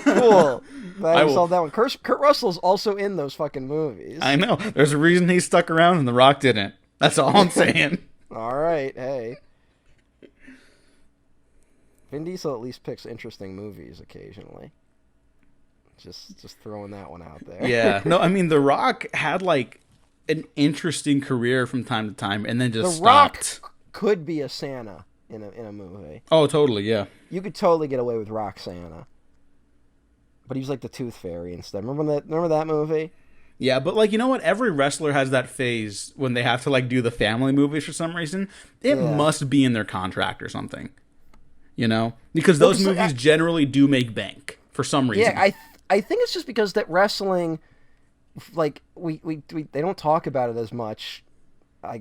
Cool. I saw that one. Kurt Russell's also in those fucking movies. I know. There's a reason he stuck around and The Rock didn't. That's all I'm saying. All right. Hey. Vin Diesel at least picks interesting movies occasionally. Just throwing that one out there. Yeah. No, I mean, The Rock had, like, an interesting career from time to time, and then just stopped. The Rock could be a Santa in a movie. Oh, totally, yeah. You could totally get away with Rock Santa. But he was like the Tooth Fairy instead. Remember that movie? Yeah, but, like, you know what? Every wrestler has that phase when they have to, like, do the family movies for some reason. It must be in their contract or something. You know? Because those movies generally do make bank for some reason. Yeah, I think it's just because that wrestling, like we they don't talk about it as much. I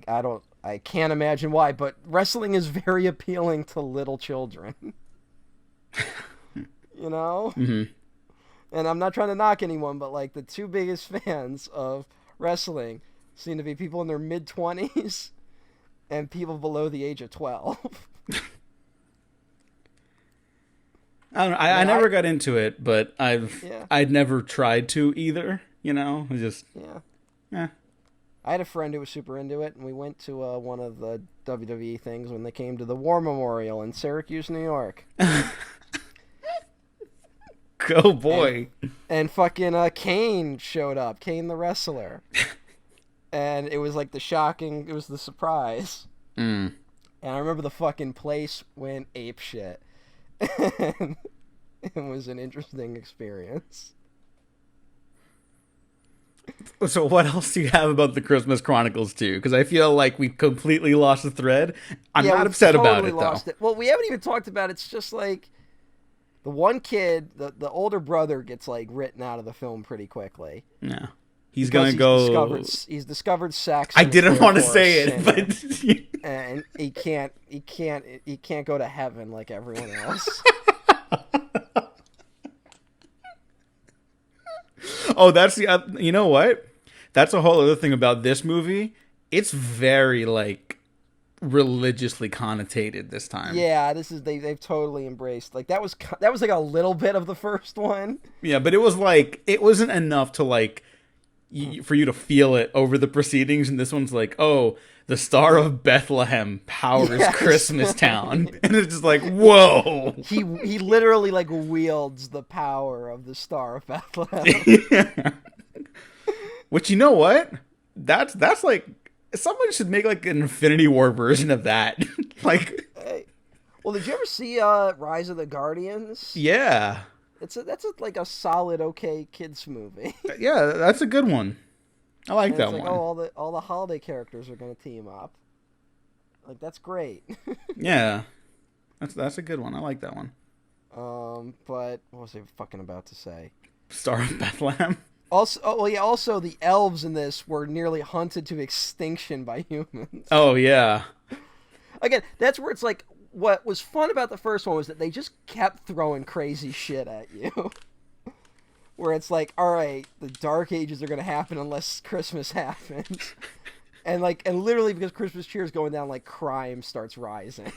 can't imagine why, but wrestling is very appealing to little children. You know? Mm-hmm. And I'm not trying to knock anyone, but like the two biggest fans of wrestling seem to be people in their mid-20s and people below the age of 12. I don't know. I never got into it, but I'd never tried to either. You know, I had a friend who was super into it, and we went to one of the WWE things when they came to the War Memorial in Syracuse, New York. Go boy! And fucking Kane showed up, Kane the wrestler, and it was like it was the surprise. And I remember the fucking place went apeshit. And it was an interesting experience. So what else do you have about the Christmas Chronicles 2? Because I feel like we completely lost the thread. I'm not upset about it, though. Well, we haven't even talked about it. It's just like the one kid, the older brother, gets like written out of the film pretty quickly. Yeah. He's going to go... He's discovered sex. I didn't want to say it, but... And he can't go to heaven like everyone else. Oh, that's the... you know what? That's a whole other thing about this movie. It's very, like, religiously connotated this time. Yeah, they've totally embraced. Like, that was like a little bit of the first one. Yeah, but it was like... It wasn't enough to, like... for you to feel it over the proceedings, and this one's like, oh, the Star of Bethlehem powers Christmas Town, and it's just like, whoa. He literally like wields the power of the Star of Bethlehem. Which, you know what? That's like, someone should make like an Infinity War version of that. Like, hey. Well, did you ever see Rise of the Guardians? Yeah. That's like a solid okay kids movie. Yeah, that's a good one. I like that one. Oh, all the holiday characters are going to team up. Like, that's great. Yeah, that's a good one. I like that one. But what was I fucking about to say? Star of Bethlehem. Also, the elves in this were nearly hunted to extinction by humans. Oh yeah. Again, that's where it's like. What was fun about the first one was that they just kept throwing crazy shit at you. Where it's like, all right, the Dark Ages are going to happen unless Christmas happens. And literally because Christmas cheer is going down, like, crime starts rising.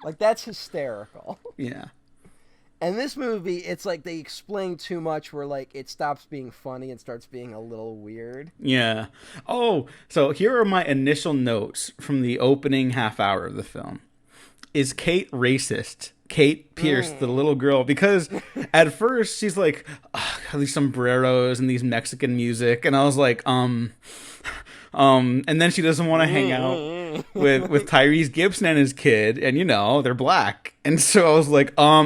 Like, that's hysterical. Yeah. And this movie, it's like they explain too much where, like, it stops being funny and starts being a little weird. Yeah. Oh, so here are my initial notes from the opening half hour of the film. Is Kate racist? Kate Pierce, the little girl, because at first she's like, these sombreros and these Mexican music, and I was like, and then she doesn't want to hang out with Tyrese Gibson and his kid, and they're black, and so I was like, I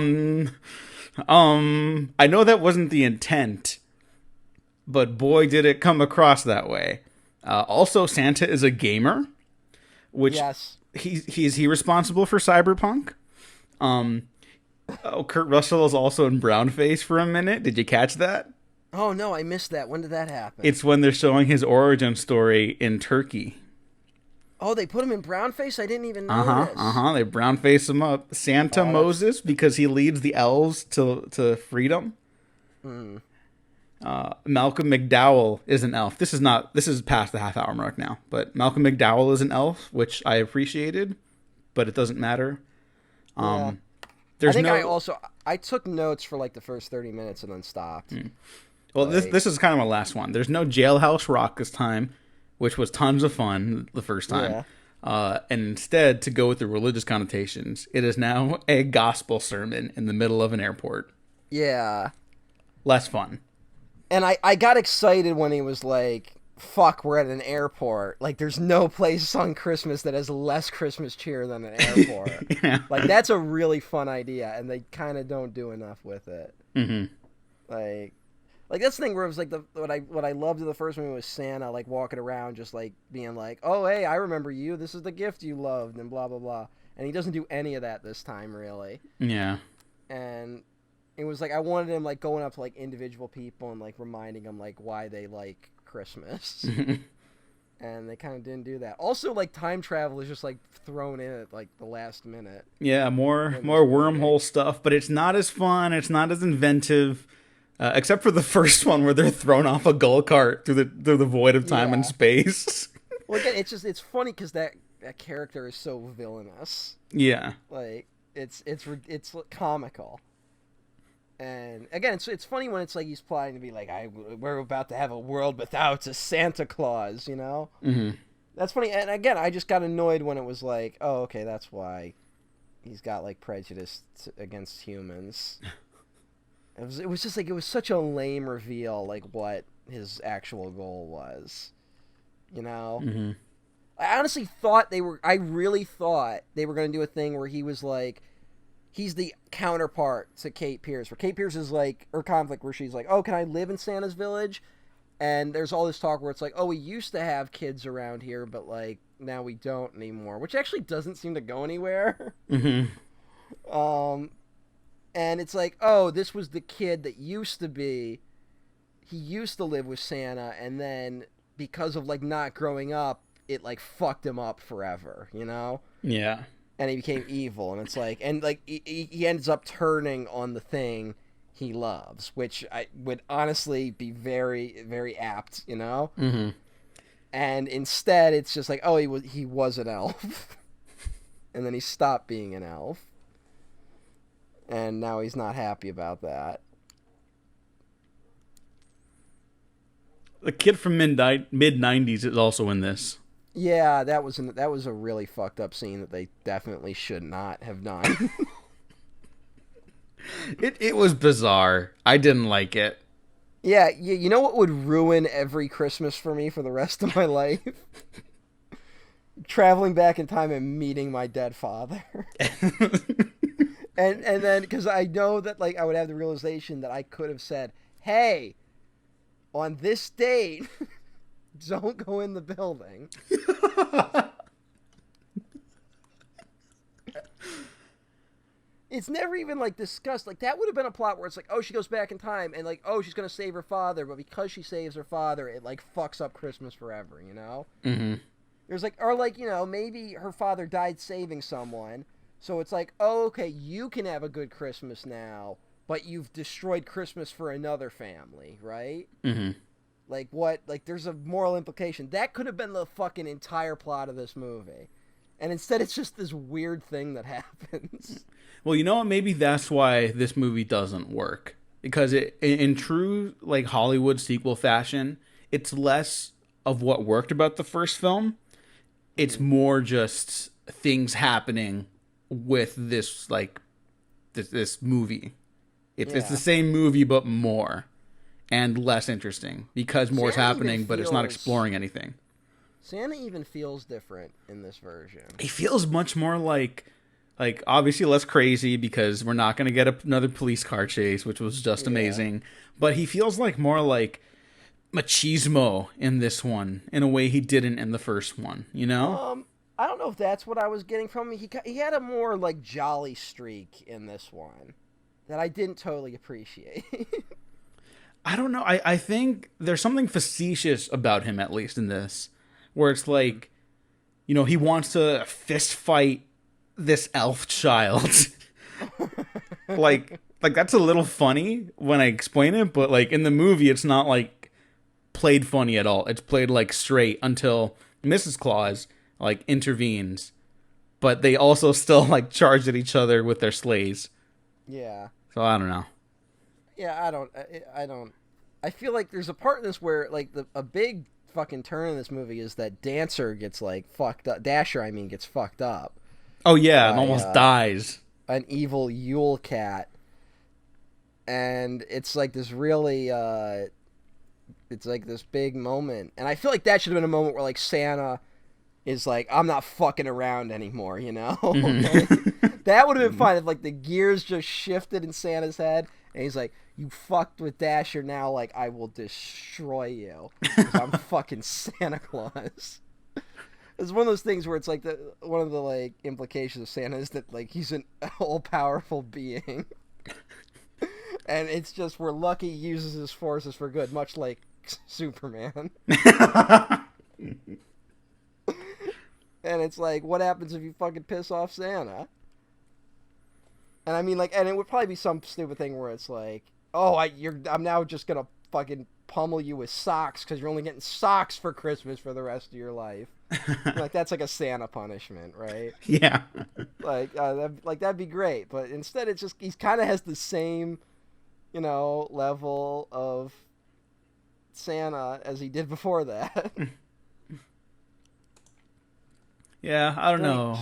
know that wasn't the intent, but boy, did it come across that way. Also, Santa is a gamer, which Yes. Is he responsible for Cyberpunk? Kurt Russell is also in brownface for a minute. Did you catch that? Oh, no, I missed that. When did that happen? It's when they're showing his origin story in Turkey. Oh, they put him in brownface? I didn't even notice. They brownface him up. Santa Moses, because he leads the elves to freedom. Malcolm McDowell is an elf. This is past the half hour mark now, but Malcolm McDowell is an elf, which I appreciated, but it doesn't matter. Yeah. There's I took notes for like the first 30 minutes and then stopped. Well, this is kind of my last one. There's no Jailhouse Rock this time, which was tons of fun the first time. Yeah. And instead, to go with the religious connotations, it is now a gospel sermon in the middle of an airport. Yeah. Less fun. And I got excited when he was like, fuck, we're at an airport. Like, there's no place on Christmas that has less Christmas cheer than an airport. Yeah. Like, that's a really fun idea, and they kind of don't do enough with it. Mm-hmm. Like that's the thing where it was like what I loved in the first movie was Santa like walking around just like being like, oh hey, I remember you, this is the gift you loved, and blah blah blah, and he doesn't do any of that this time really. Yeah. And it was like I wanted him like going up to like individual people and like reminding them like why they like Christmas. And they kind of didn't do that. Also, like time travel is just like thrown in at like the last minute. Yeah, more wormhole stuff, but it's not as fun. It's not as inventive. Except for the first one where they're thrown off a go kart through the void of time and space. Well, again, it's funny because that character is so villainous. Yeah, like it's comical. And again, it's funny when it's like he's plotting to be like, we're about to have a world without a Santa Claus, you know? Mm-hmm. That's funny. And again, I just got annoyed when it was like, oh, okay, that's why he's got like prejudice against humans. It was just like, it was such a lame reveal, like what his actual goal was, you know? Mm-hmm. I honestly really thought they were going to do a thing where he was like, he's the counterpart to Kate Pierce, where Kate Pierce is like, her conflict where she's like, oh, can I live in Santa's village? And there's all this talk where it's like, oh, we used to have kids around here, but like now we don't anymore, which actually doesn't seem to go anywhere. Mm-hmm. And it's like, oh, this was the kid that he used to live with Santa, and then because of like not growing up, it like fucked him up forever, you know? Yeah. And he became evil, and it's like, and like he ends up turning on the thing he loves, which I would honestly be very, very apt, you know. Mm-hmm. And instead, it's just like, oh, he was an elf, and then he stopped being an elf, and now he's not happy about that. The kid from mid 90s is also in this. Yeah, that was a really fucked up scene that they definitely should not have done. It was bizarre. I didn't like it. Yeah, you know what would ruin every Christmas for me for the rest of my life? Traveling back in time and meeting my dead father. and then, because I know that like I would have the realization that I could have said, hey, on this date... don't go in the building. It's never even like discussed. Like that would have been a plot where it's like, oh, she goes back in time and like, oh, she's gonna save her father, but because she saves her father, it like fucks up Christmas forever, you know? Mm-hmm. There's like, or like, you know, maybe her father died saving someone, so it's like, oh, okay, you can have a good Christmas now, but you've destroyed Christmas for another family, right? Mm-hmm. Like, what? Like, there's a moral implication. That could have been the fucking entire plot of this movie. And instead, it's just this weird thing that happens. Well, you know what? Maybe that's why this movie doesn't work. Because in true like Hollywood sequel fashion, it's less of what worked about the first film. It's more just things happening with this like this movie. It's the same movie but more and less interesting because more is happening, but it's not exploring anything. Santa even feels different in this version. He feels much more like obviously less crazy because we're not going to get another police car chase, which was just amazing. But he feels like more like machismo in this one in a way he didn't in the first one, you know? I don't know if that's what I was getting from him. He had a more like jolly streak in this one that I didn't totally appreciate. I don't know. I think there's something facetious about him, at least in this, where it's like, you know, he wants to fist fight this elf child. like that's a little funny when I explain it, but like in the movie, it's not like played funny at all. It's played like straight until Mrs. Claus like intervenes, but they also still like charge at each other with their sleighs. Yeah. So I don't know. Yeah, I don't. I feel like there's a part in this where like a big fucking turn in this movie is that Dancer gets like fucked up. Dasher, I mean, gets fucked up. Oh yeah, and almost dies. An evil Yule cat, and it's like this really, it's like this big moment, and I feel like that should have been a moment where like Santa is like, I'm not fucking around anymore, you know? That would have been fun if like the gears just shifted in Santa's head, and he's like, you fucked with Dasher, now like I will destroy you because I'm fucking Santa Claus. It's one of those things where it's like one of the like implications of Santa is that like he's an all-powerful being, and it's just we're lucky he uses his forces for good, much like Superman. And it's like, what happens if you fucking piss off Santa? And I mean, like, and it would probably be some stupid thing where it's like, oh, I'm now just gonna fucking pummel you with socks because you're only getting socks for Christmas for the rest of your life. Like that's like a Santa punishment, right? Yeah. That'd be great, but instead it's just he kind of has the same, you know, level of Santa as he did before that. Yeah, I don't know.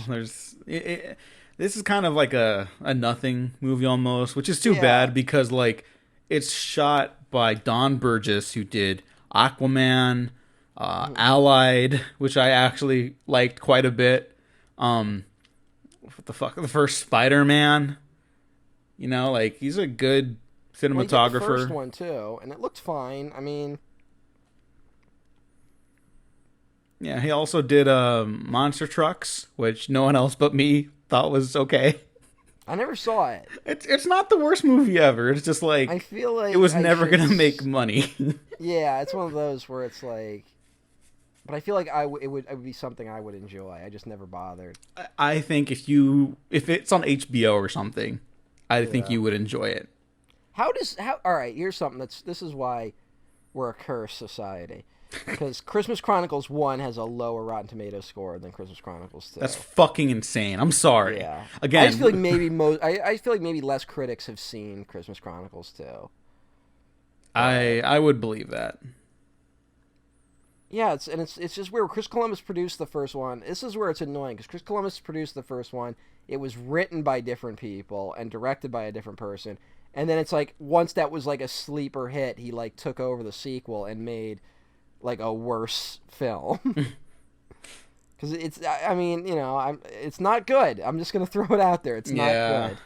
This is kind of like a nothing movie almost, which is too bad because like it's shot by Don Burgess, who did Aquaman, Allied, which I actually liked quite a bit. What the fuck? The first Spider-Man. You know, like he's a good cinematographer. Well, he did the first one too, and it looked fine. I mean, yeah, he also did Monster Trucks, which no one else but me thought was okay. I never saw it. It's not the worst movie ever. It's just like I feel like it was never gonna make money. Yeah, it's one of those where it's like, but I feel like it would be something I would enjoy. I just never bothered. I think if it's on HBO or something, I think you would enjoy it. All right, here's something this is why we're a cursed society. Because Christmas Chronicles 1 has a lower Rotten Tomatoes score than Christmas Chronicles 2. That's fucking insane. I'm sorry. Yeah. Again, I just feel like I feel like maybe less critics have seen Christmas Chronicles 2. I would believe that. Yeah, it's just weird. Chris Columbus produced the first one. This is where it's annoying because Chris Columbus produced the first one. It was written by different people and directed by a different person. And then it's like once that was like a sleeper hit, he like took over the sequel and made like a worse film. Because it's, I mean, you know, it's not good. I'm just gonna throw it out there. It's not good.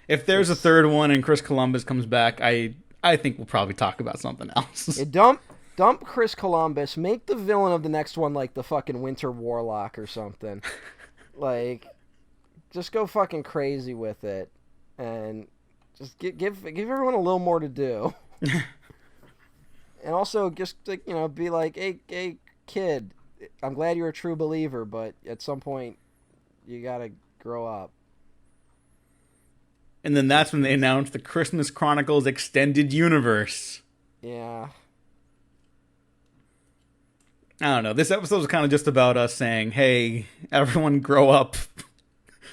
If there's a third one and Chris Columbus comes back, I think we'll probably talk about something else. Dump Chris Columbus. Make the villain of the next one like the fucking Winter Warlock or something. Like, just go fucking crazy with it, and just give everyone a little more to do. And also, just like, you know, be like, hey, kid, I'm glad you're a true believer, but at some point, you gotta grow up. And then that's when they announced the Christmas Chronicles Extended Universe. Yeah. I don't know. This episode is kind of just about us saying, "Hey, everyone, grow up."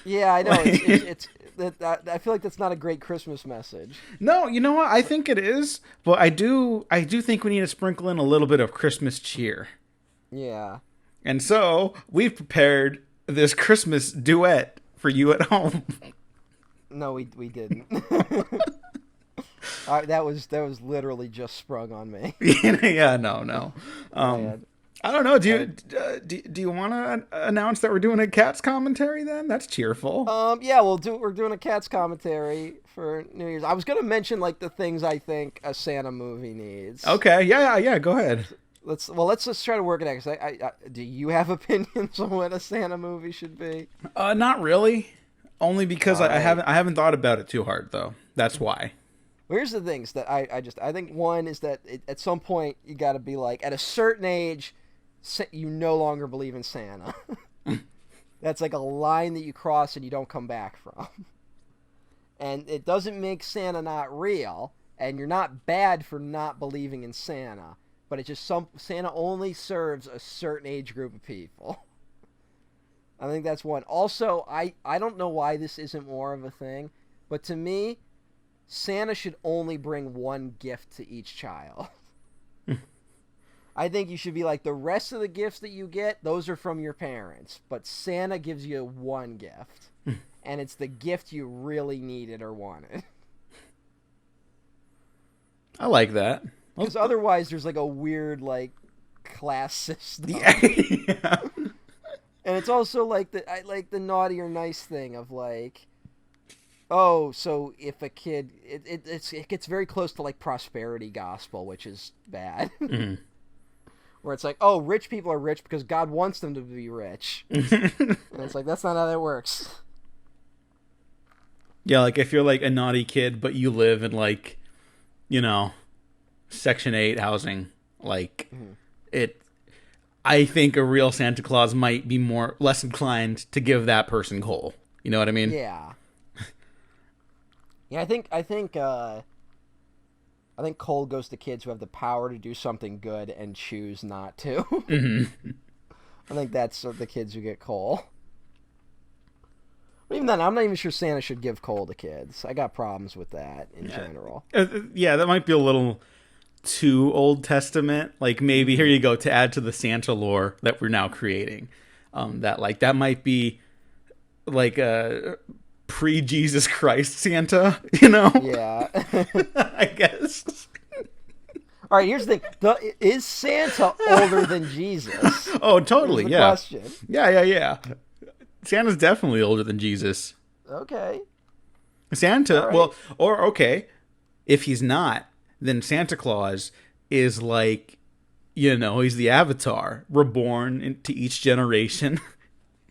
Yeah, I know. It's I feel like that's not a great Christmas message. No, you know what? I think it is, but I do think we need to sprinkle in a little bit of Christmas cheer. Yeah. And so we've prepared this Christmas duet for you at home. No, we didn't. That was literally just sprung on me. Yeah, no. I don't know. Do you want to announce that we're doing a Cats commentary then? That's cheerful. Yeah, we're doing a Cats commentary for New Year's. I was gonna mention like the things I think a Santa movie needs. Okay, yeah. Go ahead. Let's just try to work it out. 'Cause I do you have opinions on what a Santa movie should be? Not really. Only because All I right. haven't thought about it too hard though. That's why. Well, here's the things that I think one is that at some point you got to be like at a certain age, you no longer believe in Santa. That's like a line that you cross and you don't come back from. And it doesn't make Santa not real, and you're not bad for not believing in Santa. But it's just Santa only serves a certain age group of people. I think that's one. Also, I don't know why this isn't more of a thing, but to me, Santa should only bring one gift to each child. I think you should be like, the rest of the gifts that you get, those are from your parents. But Santa gives you one gift. And it's the gift you really needed or wanted. I like that. Because otherwise there's like a weird like class system. Yeah. And it's also like the naughty or nice thing of like, oh, so if a kid, it gets very close to like prosperity gospel, which is bad. Mm-hmm. Where it's like, oh, rich people are rich because God wants them to be rich. And it's like, that's not how that works. Yeah, like if you're like a naughty kid, but you live in like, Section 8 housing, like I think a real Santa Claus might be less inclined to give that person coal. You know what I mean? Yeah. Yeah, I think coal goes to kids who have the power to do something good and choose not to. Mm-hmm. I think that's the kids who get coal. But even then, I'm not even sure Santa should give coal to kids. I got problems with that in general. Yeah, that might be a little too Old Testament. Like maybe here you go to add to the Santa lore that we're now creating. That might be like a pre-Jesus Christ Santa, Yeah. I guess. All right, here's the thing. Is Santa older than Jesus? Oh, totally, Here's the yeah. question. Yeah. Santa's definitely older than Jesus. Okay. Santa, Right. well, or okay, if he's not, then Santa Claus is like, he's the Avatar, reborn into each generation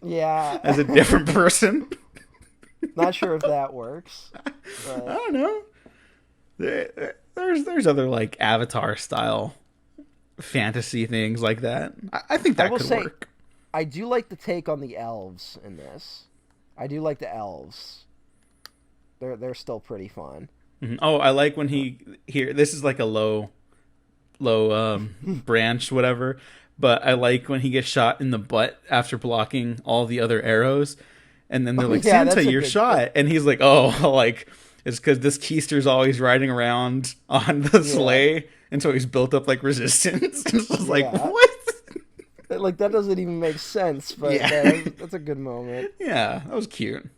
Yeah. as a different person. Not sure if that works. I But don't know. There's other like Avatar style fantasy things like that. I think that will could say- work. I do like the take on the elves in this. I do like the elves. They're still pretty fun. Mhm. Oh, I like when this is like a low branch, whatever. But I like when he gets shot in the butt after blocking all the other arrows, and then they're like, yeah, that's "Santa, a you're good shot," and he's like, "Oh, like it's because this keister's always riding around on the sleigh, and so he's built up like resistance." And it's just like, Yeah. what? Like, that doesn't even make sense, but Yeah. that's a good moment. Yeah, that was cute.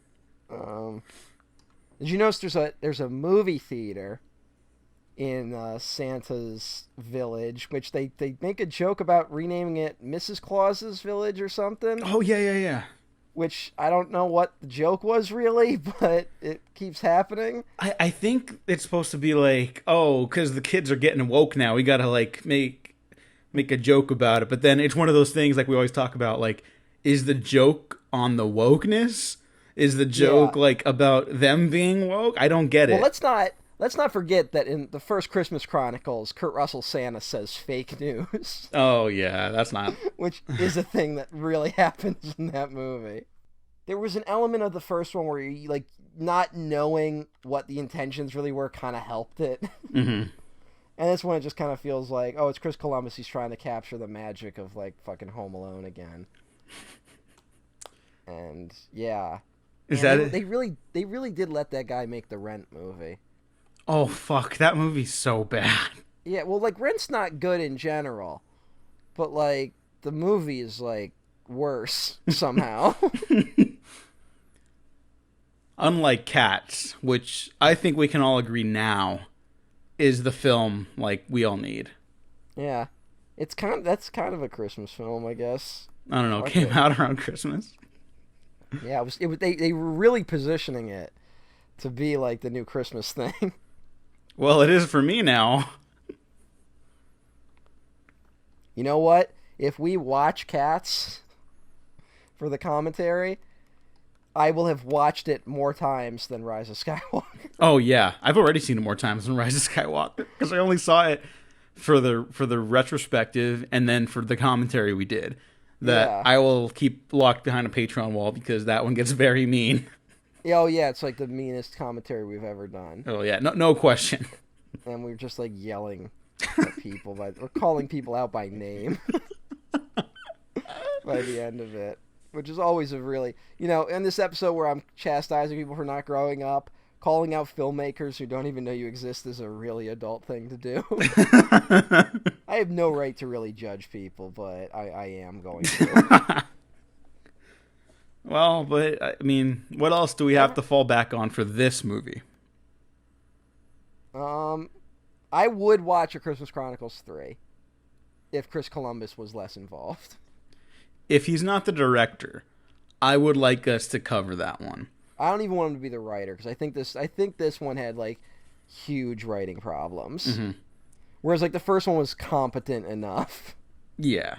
Did you notice there's a movie theater in Santa's village, which they make a joke about renaming it Mrs. Claus's Village or something, Oh yeah. which I don't know what the joke was really, but it keeps happening. I think it's supposed to be like, oh, because the kids are getting woke now. We gotta like make a joke about it. But then it's one of those things like we always talk about. Like, is the joke on the wokeness? Is the joke like about them being woke? I don't get Well, it. let's not forget that in the first Christmas Chronicles, Kurt Russell Santa says fake news, Oh yeah, that's not. which is a thing that really happens in that movie. There was an element of the first one where you like not knowing what the intentions really were kind of helped it. Mm-hmm. And this one, it just kind of feels like, oh, it's Chris Columbus. He's trying to capture the magic of, like, fucking Home Alone again. And, yeah. Is Man, that they really did let that guy make the Rent movie. Oh, fuck. That movie's so bad. Yeah, well, like, Rent's not good in general. But, like, the movie is, like, worse somehow. Unlike Cats, which I think we can all agree now is the film, like, we all need. Yeah. That's kind of a Christmas film, I guess. I don't know. Okay. Came out around Christmas. Yeah, they were really positioning it to be, like, the new Christmas thing. Well, it is for me now. You know what? If we watch Cats for the commentary, I will have watched it more times than Rise of Skywalker. Oh, yeah. I've already seen it more times than Rise of Skywalker because I only saw it for the retrospective and then for the commentary we did. That Yeah. I will keep locked behind a Patreon wall because that one gets very mean. Oh, yeah, it's like the meanest commentary we've ever done. Oh, yeah. No question. And we're just, like, yelling at people. We're calling people out by name by the end of it. Which is always a really... You know, in this episode where I'm chastising people for not growing up, calling out filmmakers who don't even know you exist is a really adult thing to do. I have no right to really judge people, but I am going to. Well, but, I mean, what else do we have to fall back on for this movie? I would watch A Christmas Chronicles 3 if Chris Columbus was less involved. If he's not the director, I would like us to cover that one. I don't even want him to be the writer because I think this one had, like, huge writing problems. Mm-hmm. Whereas, like, the first one was competent enough. Yeah.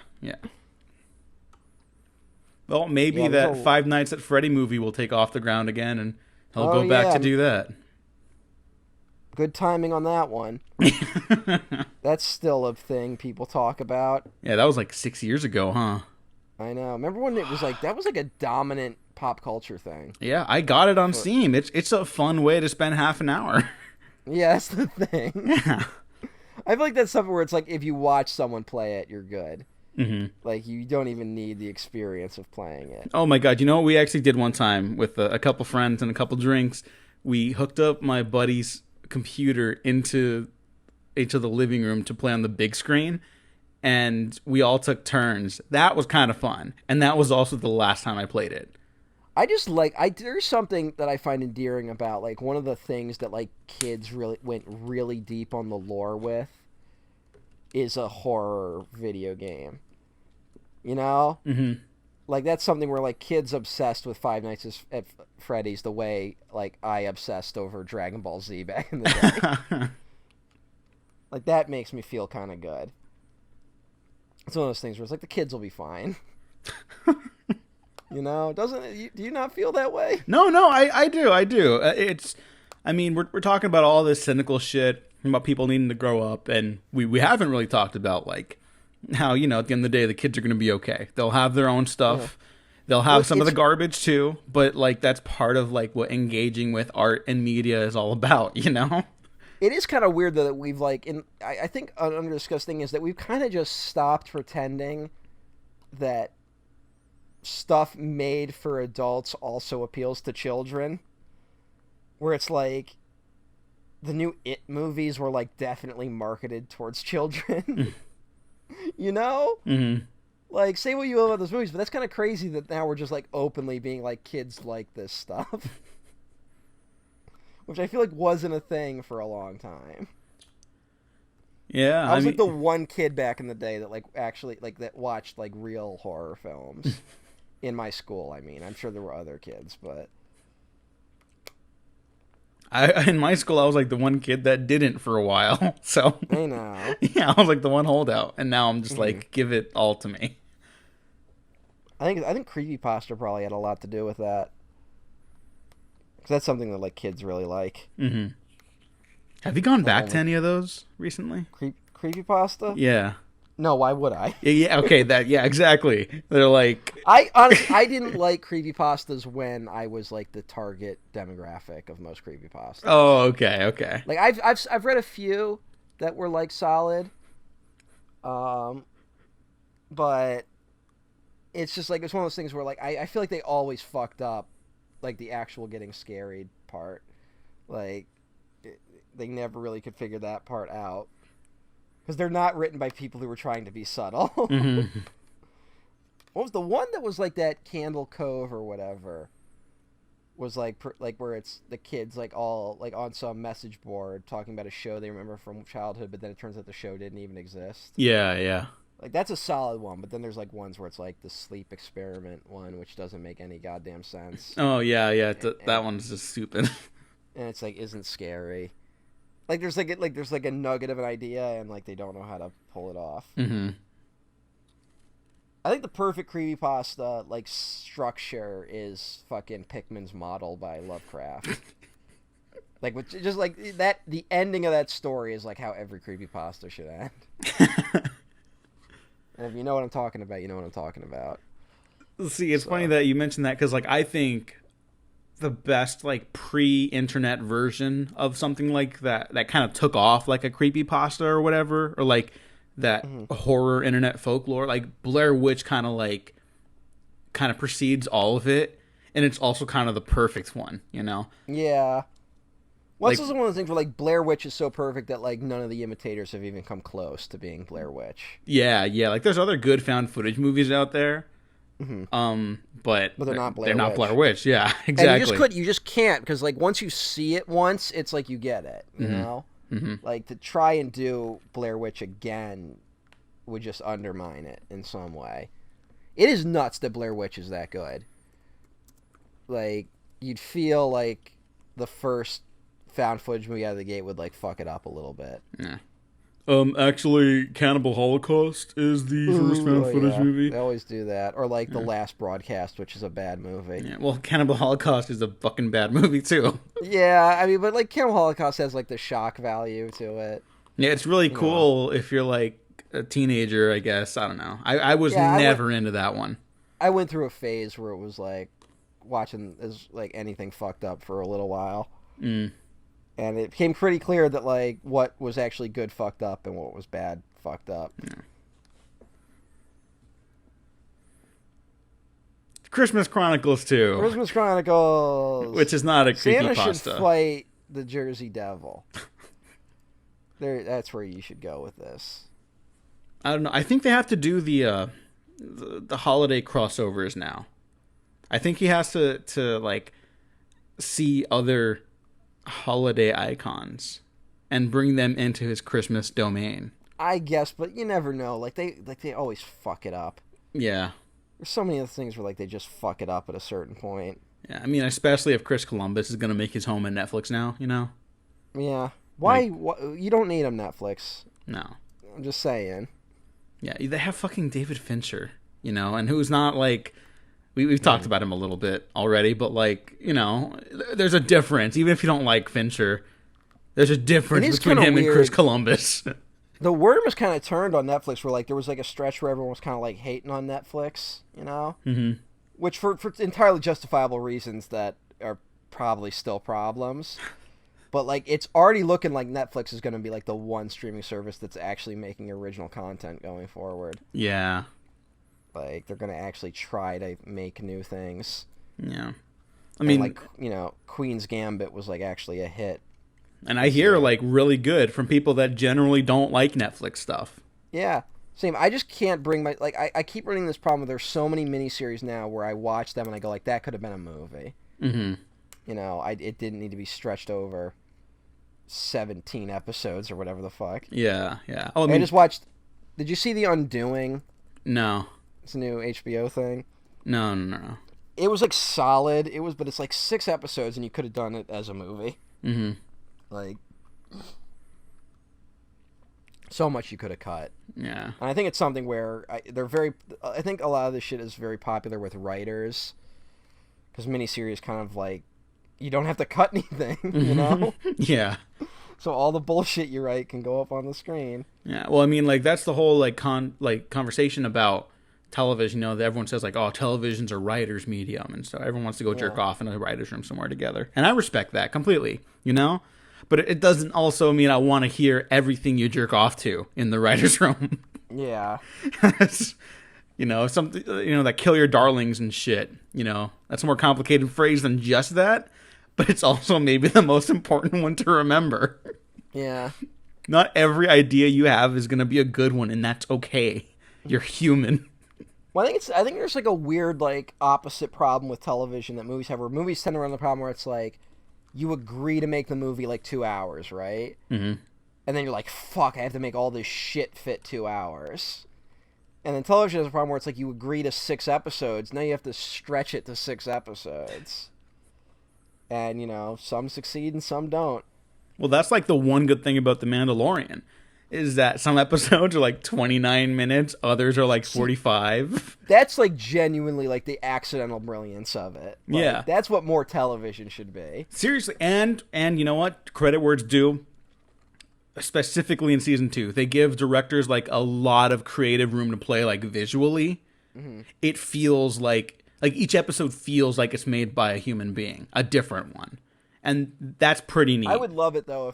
Well, maybe that Five Nights at Freddy movie will take off the ground again, and he'll go back to do that. Good timing on that one. That's still a thing people talk about. Yeah, that was like 6 years ago, huh? I know. Remember when it was like that was like a dominant pop culture thing. Yeah, I got it on Steam. It's a fun way to spend half an hour. Yeah, that's the thing. Yeah. I feel like that's something where it's like if you watch someone play it, you're good. Mm-hmm. Like you don't even need the experience of playing it. Oh my god! You know what we actually did one time with a couple friends and a couple drinks? We hooked up my buddy's computer into the living room to play on the big screen, and we all took turns. That was kind of fun, and that was also the last time I played it. I just there's something that I find endearing about like one of the things that like kids really went really deep on the lore with is a horror video game. You know? Mm-hmm. Like that's something where like kids obsessed with Five Nights at Freddy's the way like I obsessed over Dragon Ball Z back in the day. Like that makes me feel kind of good. It's one of those things where it's like the kids will be fine. You know, doesn't it? Do you not feel that way? No, I do. I mean, we're talking about all this cynical shit about people needing to grow up, and we haven't really talked about like how, you know, at the end of the day, the kids are going to be okay. They'll have their own stuff. Yeah. They'll have some of the garbage too, but like that's part of like what engaging with art and media is all about, you know? It is kind of weird though that we've like, I think an under-discussed thing is that we've kind of just stopped pretending that stuff made for adults also appeals to children. Where it's like the new It movies were like definitely marketed towards children. You know? Mm-hmm. Like, say what you will about those movies, but that's kind of crazy that now we're just like openly being like kids like this stuff. Which I feel like wasn't a thing for a long time. Yeah, I was like the one kid back in the day that like actually like that watched like real horror films in my school. I mean, I'm sure there were other kids, but in my school I was like the one kid that didn't for a while. So I know. Yeah, I was like the one holdout, and now I'm just like, give it all to me. I think creepypasta probably had a lot to do with that. Because that's something that like kids really like. Mm-hmm. Have you gone back to any of those recently? Creepypasta? Yeah. No, why would I? Yeah, okay, yeah, exactly. They're like... I honestly, I didn't like creepypastas when I was like the target demographic of most creepypastas. Oh, okay. Like I've read a few, that were like solid. But it's just like it's one of those things where like I feel like they always fucked up like the actual getting scary part. Like they never really could figure that part out because they're not written by people who were trying to be subtle. Mm-hmm. What was the one that was like that Candle Cove or whatever? Was like where it's the kids like all like on some message board talking about a show they remember from childhood, but then it turns out the show didn't even exist. Yeah. Like that's a solid one, but then there's like ones where it's like the sleep experiment one, which doesn't make any goddamn sense. Oh yeah. That one's just stupid. And it's like isn't scary. Like there's like a nugget of an idea, and like they don't know how to pull it off. Mm-hmm. I think the perfect creepypasta like structure is fucking Pickman's Model by Lovecraft. Like with just like that, the ending of that story is like how every creepypasta should end. And if you know what I'm talking about, you know what I'm talking about. See, it's funny that you mentioned that because like I think the best like pre-internet version of something like that kind of took off like a creepypasta or whatever, or like that horror internet folklore, like Blair Witch kind of precedes all of it, and it's also kind of the perfect one, you know? Yeah. Well, this Like- is one of those things where like Blair Witch is so perfect that like none of the imitators have even come close to being Blair Witch. Yeah. Like there's other good found footage movies out there, but they're not Blair They're not Witch. Blair Witch. Yeah, And exactly. you just can't, because like once you see it once, it's like you get it, you know? Like to try and do Blair Witch again would just undermine it in some way. It is nuts that Blair Witch is that good. Like you'd feel like the first found footage movie out of the gate would like fuck it up a little bit. Yeah. Actually, Cannibal Holocaust is the first found footage movie. They always do that. Or like The Last Broadcast, which is a bad movie. Yeah, well, Cannibal Holocaust is a fucking bad movie too. Yeah, I mean, but like Cannibal Holocaust has like the shock value to it. Yeah, it's really cool if you're like a teenager, I guess. I don't know. I was never into that one. I went through a phase where it was like watching as like anything fucked up for a little while. And it became pretty clear that like what was actually good fucked up and what was bad fucked up. Yeah. Christmas Chronicles 2. Christmas Chronicles, Which is not a Santa should creepypasta. fight the Jersey Devil. That's where you should go with this. I don't know. I think they have to do the holiday crossovers now. I think he has to like see other holiday icons and bring them into his Christmas domain. I guess, but you never know. Like they always fuck it up. Yeah. There's so many other things where like they just fuck it up at a certain point. Yeah, I mean, especially if Chris Columbus is going to make his home on Netflix now, you know? Yeah. Why you don't need him, Netflix. No. I'm just saying. Yeah, they have fucking David Fincher, you know, and who's not like we've talked about him a little bit already, but like, you know, there's a difference. Even if you don't like Fincher, there's a difference between him and Chris Columbus. The worm was kind of turned on Netflix where like there was like a stretch where everyone was kind of like hating on Netflix, you know? Mm-hmm. Which for entirely justifiable reasons that are probably still problems. But like it's already looking like Netflix is going to be like the one streaming service that's actually making original content going forward. Yeah. Like they're going to actually try to make new things. Yeah. I mean, and like, you know, Queen's Gambit was like actually a hit. And I hear like really good from people that generally don't like Netflix stuff. Yeah. Same. I just can't bring my like I keep running this problem. There's so many miniseries now where I watch them and I go like that could have been a movie. Mm-hmm. You know, it didn't need to be stretched over 17 episodes or whatever the fuck. Yeah. Oh, I mean, I just watched. Did you see The Undoing? No. It's a new HBO thing. No. It was like solid. But it's like 6 episodes, and you could have done it as a movie. Mm-hmm. Like, so much you could have cut. Yeah. And I think it's something where I think a lot of this shit is very popular with writers, because miniseries kind of like you don't have to cut anything, you know. Yeah. So all the bullshit you write can go up on the screen. Yeah. Well, I mean, like that's the whole like conversation about television. You know, that everyone says like, oh, television's a writer's medium, and so everyone wants to go jerk off in a writer's room somewhere together, and I respect that completely. You know, But it doesn't also mean I want to hear everything you jerk off to in the writer's room. Yeah. Something, that kill your darlings and shit. That's a more complicated phrase than just that, but it's also maybe the most important one to remember. Yeah. Not every idea you have is going to be a good one, and that's okay. You're human. Well, I think there's like a weird like opposite problem with television that movies have, where movies tend to run the problem where it's like you agree to make the movie like 2 hours, right? Mm-hmm. And then you're like, fuck, I have to make all this shit fit 2 hours. And then television has a problem where it's like you agree to 6 episodes, now you have to stretch it to 6 episodes. And, some succeed and some don't. Well, that's like the one good thing about The Mandalorian, is that some episodes are like 29 minutes, others are like 45. That's like genuinely like the accidental brilliance of it. Like, yeah. That's what more television should be. Seriously. And you know what? Credit where it's due. Specifically in season 2, they give directors like a lot of creative room to play, like visually. Mm-hmm. It feels like each episode feels like it's made by a human being, a different one. And that's pretty neat. I would love it though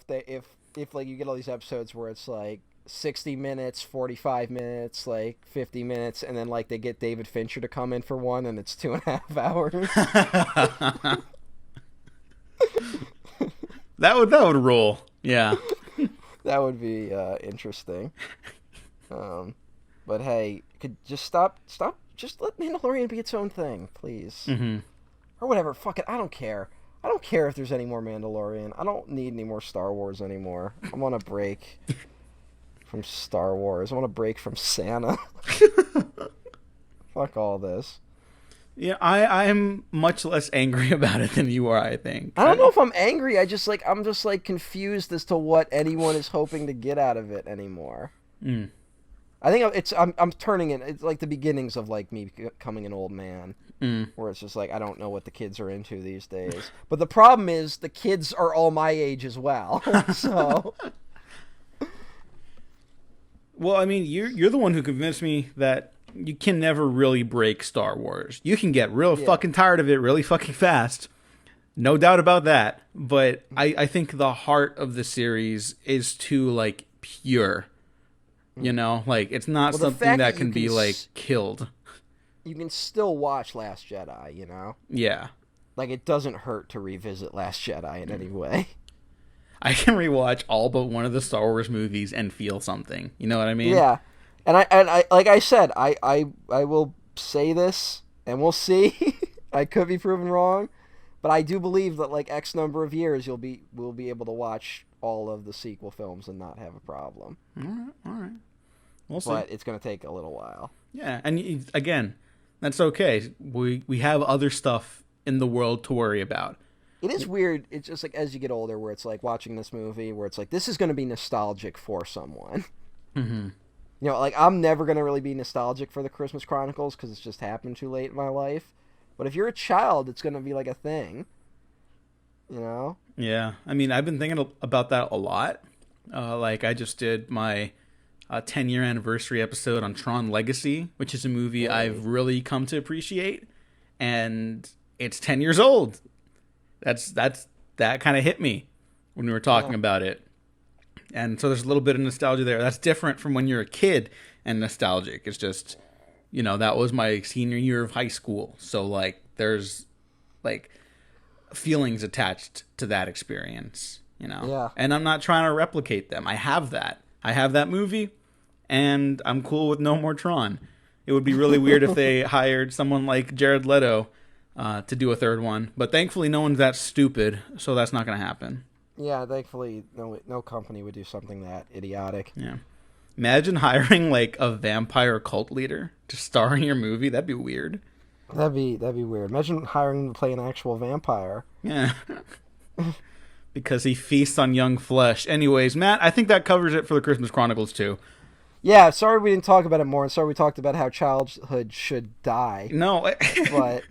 if like you get all these episodes where it's like 60 minutes, 45 minutes, like 50 minutes, and then like they get David Fincher to come in for one and it's 2.5 hours. That would roll. Yeah. That would be interesting. But hey, could just stop. Just let Mandalorian be its own thing, please. Mm-hmm. Or whatever. Fuck it. I don't care. I don't care if there's any more Mandalorian. I don't need any more Star Wars anymore. I want a break from Star Wars. I want a break from Santa. Fuck all this. Yeah, I'm much less angry about it than you are, I think. I don't know if I'm angry. I'm just confused as to what anyone is hoping to get out of it anymore. Mm. I think I'm turning it. It's like the beginnings of like me becoming an old man, where it's just like I don't know what the kids are into these days. But the problem is the kids are all my age as well. So, well, I mean, you're the one who convinced me that you can never really break Star Wars. You can get real fucking tired of it really fucking fast. No doubt about that. But I think the heart of the series is too, like, pure. Like, it's not something that can be, like, killed. You can still watch Last Jedi, Yeah. Like, it doesn't hurt to revisit Last Jedi in any way. I can rewatch all but one of the Star Wars movies and feel something. You know what I mean? Yeah. And I like I said, I will say this, and we'll see. I could be proven wrong, but I do believe that like X number of years we'll be able to watch all of the sequel films and not have a problem. All right. We'll see. But it's going to take a little while. Yeah, and again, that's okay. We have other stuff in the world to worry about. It is weird. It's just like as you get older, where it's like watching this movie, where it's like this is going to be nostalgic for someone. Mm-hmm. Like I'm never going to really be nostalgic for the Christmas Chronicles because it's just happened too late in my life. But if you're a child, it's going to be like a thing. Yeah. I mean, I've been thinking about that a lot. Like I just did my 10-year anniversary episode on Tron Legacy, which is a movie I've really come to appreciate. And it's 10 years old. That kind of hit me when we were talking about it. And so there's a little bit of nostalgia there. That's different from when you're a kid and nostalgic. It's just, that was my senior year of high school. So, like, there's, like, feelings attached to that experience, Yeah. And I'm not trying to replicate them. I have that. I have that movie, and I'm cool with no more Tron. It would be really weird if they hired someone like Jared Leto to do a third one. But thankfully, no one's that stupid, so that's not going to happen. Yeah, thankfully, no company would do something that idiotic. Yeah. Imagine hiring, like, a vampire cult leader to star in your movie. That'd be weird. That'd be weird. Imagine hiring him to play an actual vampire. Yeah. Because he feasts on young flesh. Anyways, Matt, I think that covers it for the Christmas Chronicles, too. Yeah, sorry we didn't talk about it more, and sorry we talked about how childhood should die. No, but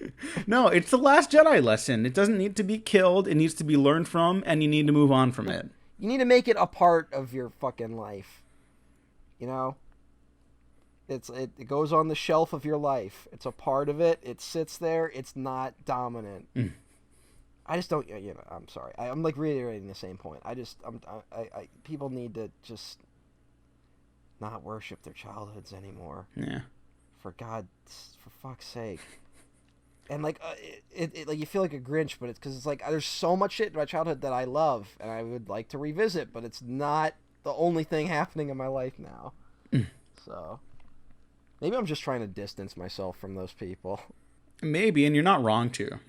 no, it's the Last Jedi lesson. It doesn't need to be killed. It needs to be learned from, and you need to move on from it. You need to make it a part of your fucking life. It goes on the shelf of your life. It's a part of it. It sits there. It's not dominant. I just don't. I'm sorry. I'm like reiterating the same point. People need to just not worship their childhoods anymore. Yeah. For fuck's sake. And like, like you feel like a Grinch, but it's because it's like there's so much shit in my childhood that I love and I would like to revisit, but it's not the only thing happening in my life now. So maybe I'm just trying to distance myself from those people. Maybe, and you're not wrong to.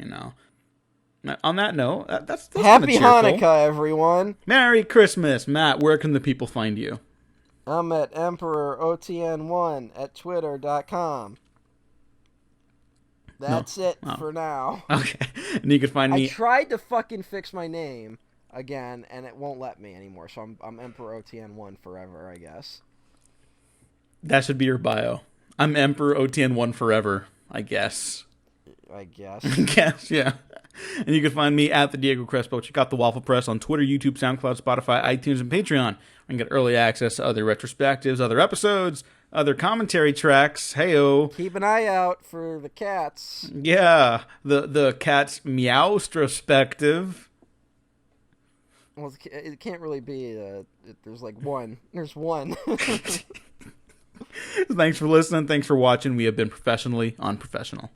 On that note, that's Happy kinda cheerful. Hanukkah, everyone. Merry Christmas, Matt. Where can the people find you? I'm at EmperorOTN1 at Twitter.com. That's it for now. Okay. And you can find me. I tried to fucking fix my name again, and it won't let me anymore. So I'm Emperor OTN1 forever, I guess. That should be your bio. I'm Emperor OTN1 forever, I guess. I guess. Yeah. And you can find me at the Diego Crespo. Check out the Waffle Press on Twitter, YouTube, SoundCloud, Spotify, iTunes, and Patreon. You can get early access to other retrospectives, other episodes, other commentary tracks. Heyo. Keep an eye out for the cats. Yeah. The Cats Meowstrospective. Well, it can't really be. There's like one. There's one. Thanks for listening. Thanks for watching. We have been professionally unprofessional.